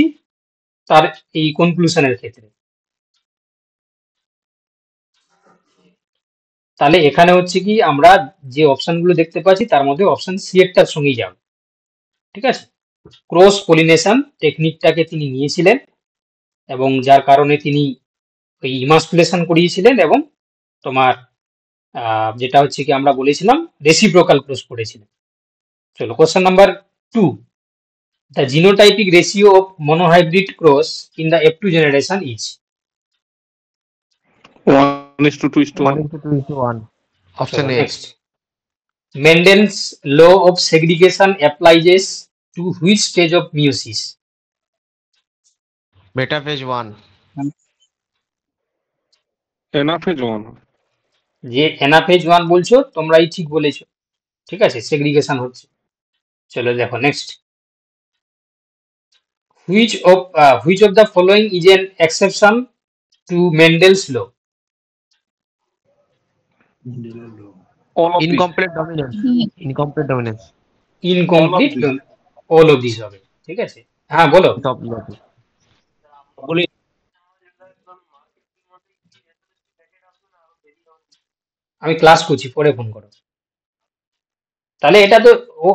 তার এই কনক্লুশনের ক্ষেত্রে। তাহলে এখানে হচ্ছে কি আমরা যে অপশনগুলো দেখতে পাচ্ছি তার মধ্যে অপশন সি এরটার সঙ্গেই যাব। ঠিক আছে, ক্রস পলিনেশন টেকনিকটাকে তিনি নিয়েছিলেন এবং যার কারণে তিনি ওই ইমাস্কুলেশন করিয়েছিলেন এবং তোমার যেটা হচ্ছে কি আমরা বলেছিলাম রেসিপ্রোকাল ক্রস করেছিলেন। চলো question number 2, the genotypic ratio of monohybrid cross in the F2 generation is 1:2:1. 1:2:1. Option A. next. Mendel's law of segregation applies to which stage of meiosis? Beta phase 1. Anaphase 1. যে anaphase 1 বলছো তোমরাই ঠিক বলেছো। ঠিক আছে, segregation হচ্ছে। চলো দেখো next, which of the following is an exception to Mendel's law? All of these. Incomplete dominance. Incomplete dominance. Incomplete, All of these. all of these হবে। ঠিক আছে, হ্যাঁ বলো। Top level. বলে আমি ক্লাস করছি, পরে ফোন করো। তাহলে এটা তো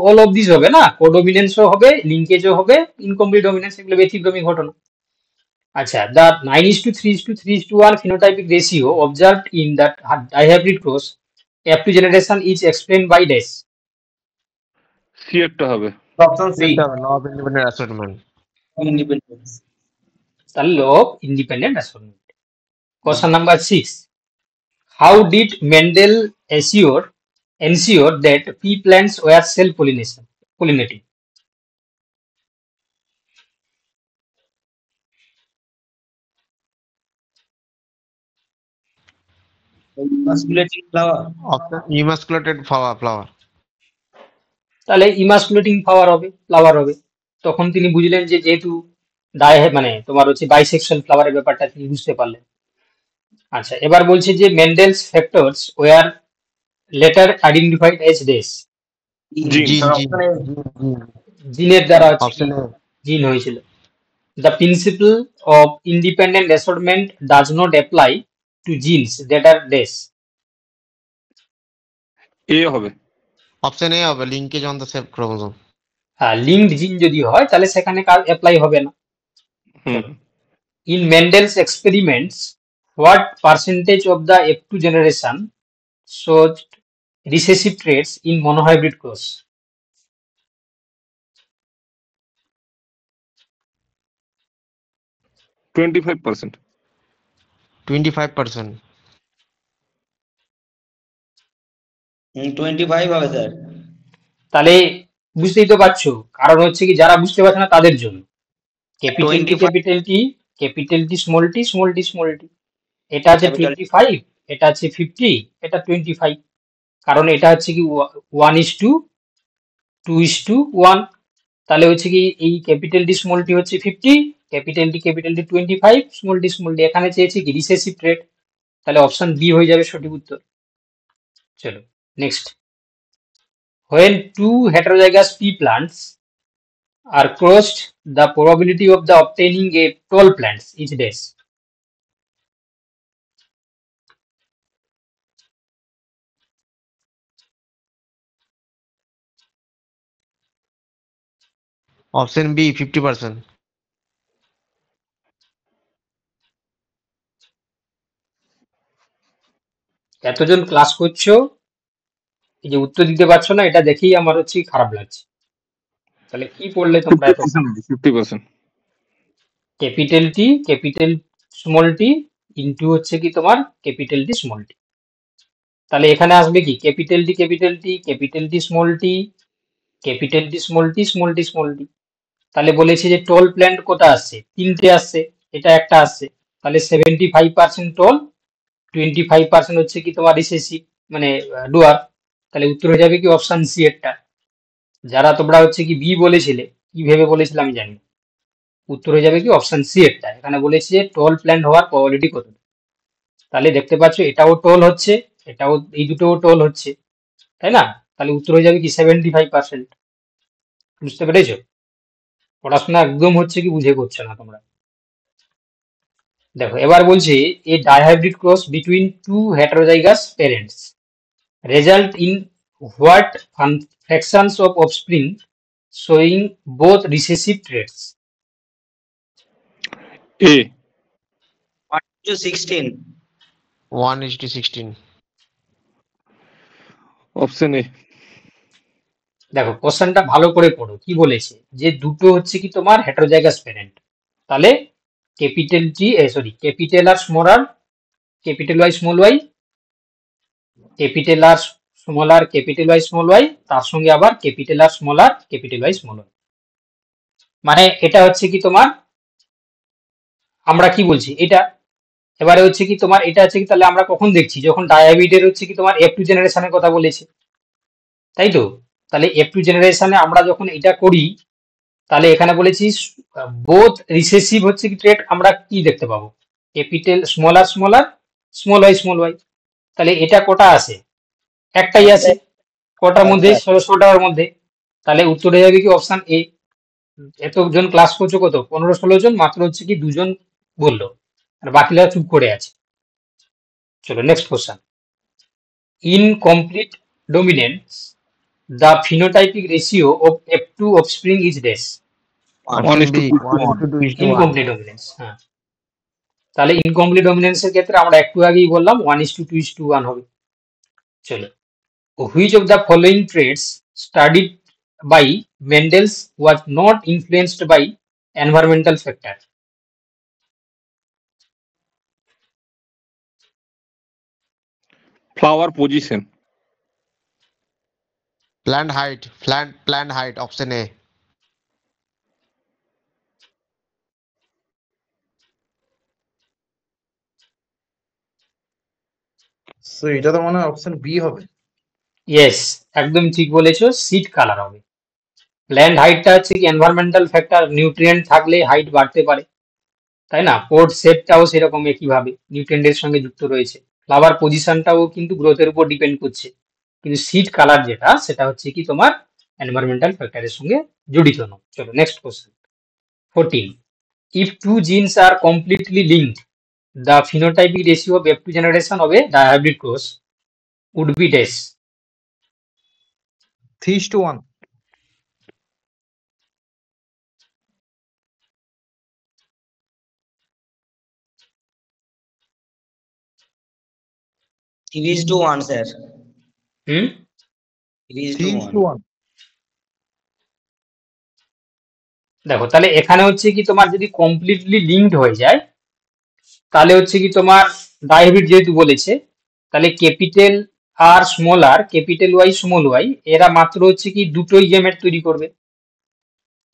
অল অফ দিস হবে না, কোডোমিনেন্সও হবে, লিঙ্কেজও হবে, ইনকমপ্লিট ডমিনেন্স, এগুলো ব্যতিক্রমী ঘটনা। আচ্ছা, the 9:3:3:1 phenotypic ratio observed in the dihybrid cross F2 generation is explained by dash. C একটা হবে। Option C Law of independent assortment. Independence. তাহলে law of independent assortment. Question number 6. How did Mendel ensure that pea plants were self-pollinating? Emasculating flower. Option emasculated flower. তাহলে ইমাস্কুলেটিং flower হবে। তখন তিনি বুঝলেন যে যেহেতু মানে তোমার হচ্ছে বাইসেক্সুয়াল ফ্লাওয়ারের ব্যাপারটা তিনি বুঝতে পারলেন। আচ্ছা, এবার বলছে যে Mendel's factors were later identified as ডেস। জিনের দ্বারা হচ্ছে Option A. জিন হয়েছিল। The principle of independent assortment does not apply to genes that are ডেস। A হবে। Option A হবে linkage on the same chromosome. হ্যাঁ, লিঙ্কড জিন যদি হয় তাহলে সেখানে কাজ অ্যাপ্লাই হবে না। হুম। In Mendel's experiments, what percentage of the F2 generation showed recessive traits in monohybrid cross? $25%. 25%. 25 হবে স্যার। তাহলে বুঝতেই তো পারছো, কারণ হচ্ছে কি যারা বুঝতে পারছে না তাদের জন্য capital T 25 capital T small T, এটা আছে Capital 25, এটা আছে 50, এটা 25। কারণ এটা হচ্ছে কি 1:2:1। তাহলে হচ্ছে কি এই ক্যাপিটাল টি স্মল টি হচ্ছে 50, ক্যাপিটাল টি 25, স্মল টি এখানে চেয়েছে কি রিসেসিভ ট্রেট। তাহলে অপশন বি হয়ে যাবে সঠিক উত্তর। চলো next, when two heterozygous pea plants are crossed, the probability of the obtaining a tall plants is dash. Option B 50%. এতজন ক্লাস করছো, এই যে উত্তর দিতে পারছো না, এটা দেখেই আমার হচ্ছে খারাপ লাগছে। তাহলে কি পড়লে তোমরা এত? 50%. ক্যাপিটাল স্মল টি ইনটু হচ্ছে কি তোমার ক্যাপিটাল টি স্মল টি। তাহলে এখানে আসবে কি ক্যাপিটাল টি স্মল টি, ক্যাপিটাল টি স্মল টি। তাহলে বলেছে যে টল প্ল্যান্ট কোটা আসছে, 3টে আসছে, এটা একটা আসছে। তাহলে 75% টল, 25% হচ্ছে কি তোমার রিসেসিভ মানে ডুয়ার। তাহলে উত্তর হয়ে যাবে কি অপশন সি এরটা। যারা তোমরা হচ্ছে কি বি বলেছিলে, কি ভেবে বলেছিলে আমি জানি না। উত্তর হয়ে যাবে কি অপশন সি এরটা। এখানে বলেছে যে টল প্ল্যান্ট হওয়ার প্রবাবিলিটি কত। তাহলে দেখতে পাচ্ছ এটাও টোল হচ্ছে, এটাও, এই দুটোও টোল হচ্ছে, তাই না? তাহলে উত্তর হয়ে যাবে কি 75%। বুঝতে পেরেছো? পড়াশোনা একদম হচ্ছে কি বুঝে করছো না তোমরা। দেখো এবার বলছে a dihybrid cross between two heterozygous parents result in what fractions of offspring showing both recessive traits. A. 1:16. 1:16. Option A. দেখো কোশ্চেনটা ভালো করে পড়ো, কি বলেছে যে দুটো হচ্ছে কি তোমার হেটারোজাইগাস প্যারেন্ট, তাহলে capital T, capital R small R, capital Y small Y, capital R small R capital Y small Y, তার সঙ্গে আবার capital R small R capital Y small Y. মানে এটা হচ্ছে কি তোমার, আমরা কি বলছি এটা, এবারে হচ্ছে কি তোমার এটা হচ্ছে কি, তাহলে আমরা কখন দেখছি যখন ডায়াবিটের হচ্ছে কি তোমার F2 জেনারেশনের কথা বলেছে, তাই তো? তাহলে F2 জেনারেশনে আমরা যখন এটা করি, তাহলে এখানে বলেছি বোথ রিসেসিভ হচ্ছে কি ট্রেট আমরা কি দেখতে পাবো, capital small R small Y small Y. তাহলে এটা কটা আছে, একটাই আছে, কটার মধ্যে, 16টার মধ্যে। তাহলে উত্তর হয়ে যাবে কি অপশন এ। এতজন ক্লাস করছো কত, 15-16 জন, মাত্র হচ্ছে কি দুজন বললো, আর বাকিরা চুপ করে আছে। চলো next question. In complete dominance the phenotypic ratio of F2 offspring is dash. Option B, 1:2:1. 1:2:1. Incomplete dominance, হ্যাঁ। তাহলে ইনকমপ্লিট ডোমিনেন্সের ক্ষেত্রে আমরা একটু আগেই বললাম 1:2:1 হবে। চলো, which of the following traits studied by Mendel's was not influenced by environmental factor. Flower position. Plant height. Option A. So এটা তো মনে হয় অপশন বি হবে। ইয়েস, একদম ঠিক বলেছো, সিড কালার হবে। প্ল্যান্ট হাইটটা হচ্ছে কি এনভায়রনমেন্টাল ফ্যাক্টর, নিউট্রিয়েন্ট থাকলে হাইট বাড়তে পারে, তাই না? পোর্ট শেপটাও সেরকম একইভাবে নিউট্রিয়েন্টের সঙ্গে যুক্ত রয়েছে। ফ্লাওয়ার পজিশনটাও কিন্তু গ্রোথের উপর ডিপেন্ড করছে, কিন্তু সিড কালার যেটা সেটা হচ্ছে কি তোমার এনভায়রনমেন্টাল ফ্যাক্টরের সঙ্গে জড়িত নয়। চলো next question 14. If two genes are completely linked, the phenotypic ratio of F2 generation of a dihybrid cross would be dash. 3:1. Series to 1, sir. Hmm, Series to 1. 3:1. দেখো তাহলে এখানে হচ্ছে কি তোমার যদি কমপ্লিটলি লিঙ্কড হয়ে যায়, তাহলে হচ্ছে কি তোমার ডায়াহিব্রিড যেহেতু বলেছে, তাহলে capital R capital Y small Y এরা মাত্র হচ্ছে কি দুটোই গেমেট তৈরি করবে,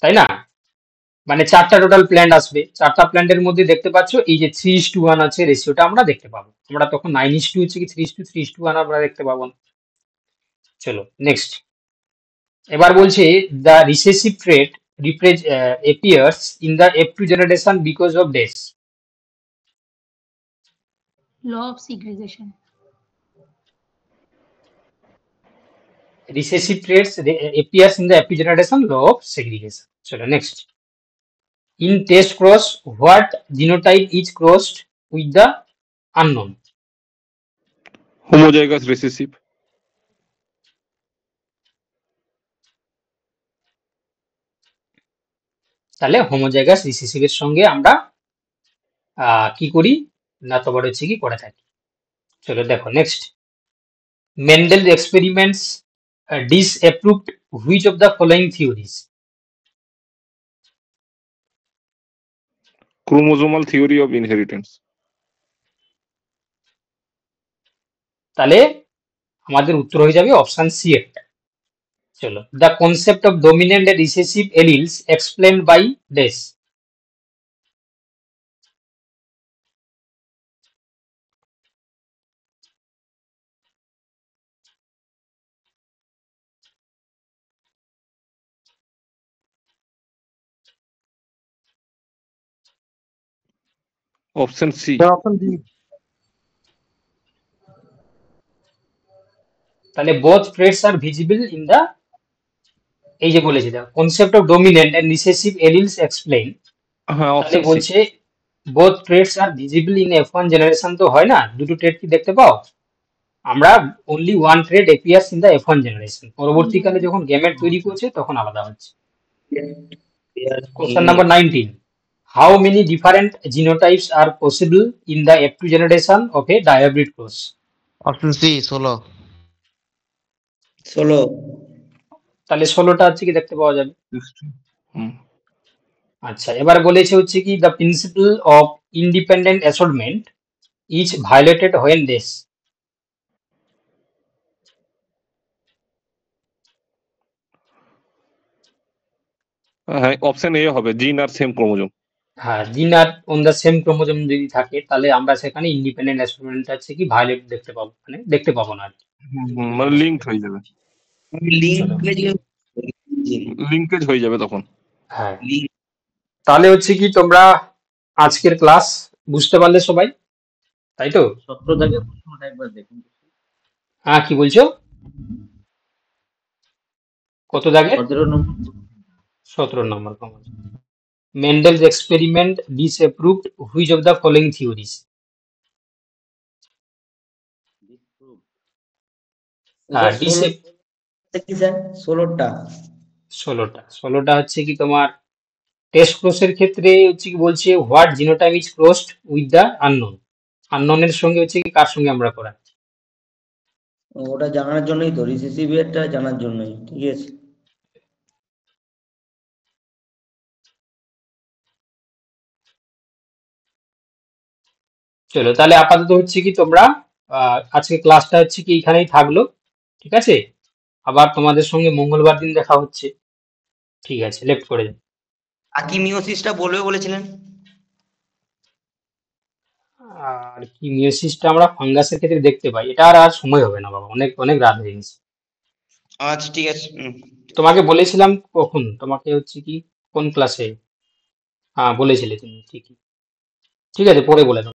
তাই না? মানে চারটা টোটাল প্ল্যান্ট আসবে, চারটা প্ল্যান্টের মধ্যে দেখতে পাচ্ছ এই যে 3:1 আছে রেশিওটা আমরা দেখতে পাবো। আমরা তখন 9:2 হচ্ছে কি 3:1 আমরা দেখতে পাবো না। চলো নেক্সট। এবার বলছে the recessive trait appears in the F2 generation because of dash. Law of segregation. Recessive traits appears in the F2 generation, law of segregation. So next. In test cross, what genotype is crossed with the unknown? Homozygous recessive. তাহলে homozygous রিসেসিভের সঙ্গে আমরা কি করি না, তোমার হচ্ছে কি করে থাকি। চলো দেখো next. Mendel experiments disapproved which of the following theories? Chromosomal theory of inheritance. তাহলে আমাদের উত্তর হয়ে যাবে অপশন সি একটা। চলো, the concept of dominant recessive alleles explained by ডেস। Option C. Option D. তাহলে both traits are visible in the, এই যে বলেছি the concept of dominant and recessive alleles explain. হ্যাঁ, তাহলে অপশন সি। বলছে both traits are visible in F1 generation, তো হয় না, দুটো ট্রেড কি দেখতে পাও আমরা, only one trait appears in the F1 generation, পরবর্তীকালে যখন গেমেট তৈরি করছে তখন আলাদা হচ্ছে। Question number 19. How many different genotypes are possible in the F2 generation of a dihybrid cross? Option C 16। 16। তাহলে 16টা হচ্ছে কি দেখতে পাওয়া যাবে। হুম। আচ্ছা, এবার বলেছে হচ্ছে কি the principle of independent assortment is violated when this. হ্যাঁ, অপশন এ হবে, জিন আর সেম ক্রোমোজোম। হ্যাঁ, জিন আর অন দ্য সেম ক্রোমোজোম যদি থাকে তাহলে আমরা সেখানে ইন্ডিপেন্ডেন্ট অ্যাসোর্টমেন্ট আছে কি ভায়োলেট দেখতে পাবো, মানে দেখতে পাবো না আর কি। মানে লিঙ্ক হয়ে যাবে, লিঙ্কেজ হয়ে যাবে তখন। হ্যাঁ, তাহলে হচ্ছে কি তোমরা আজকের ক্লাস বুঝতে পারলে সবাই, তাই তো? 17 দাগের প্রশ্নটা একবার দেখুন। হ্যাঁ, কি বলছো? কত দাগে? 17 নম্বর। 17 নম্বর chromosome. Mendel's experiment disapproved which of the following theories? হ্যাঁ, কি স্যার 16টা? 16টা হচ্ছে কি তোমার টেস্ট ক্রসের ক্ষেত্রে হচ্ছে কি বলছে what genotype is crossed with the unknown, আননোনের সঙ্গে হচ্ছে কি কার সঙ্গে আমরা করা। ওটা জানার জন্যই তো, রিসেসিভ এরটা জানার জন্যই, ঠিক আছে। চলো তাহলে আপাতত হচ্ছে কি তোমরা আজকে ক্লাসটা হচ্ছে কি এখানেই থাকলো, ঠিক আছে? আবার তোমাদের সঙ্গে মঙ্গলবার দিন দেখা হচ্ছে, ঠিক আছে? লেফট করে যাও। বাকি মিওসিসটা বলবে বলেছিলেন। আর কি মিওসিসটা আমরা ফাঙ্গাসের ক্ষেত্রে দেখতে পাই, এটা আর সময় হবে না বাবা, অনেক অনেক রাত হয়ে গেছে। আচ্ছা ঠিক আছে। তোমাকে বলেছিলাম কখন, তোমাকে হচ্ছে কি কোন ক্লাসে? হ্যাঁ বলেছিলে তুমি, ঠিকই, ঠিক আছে পরে বলে দাও।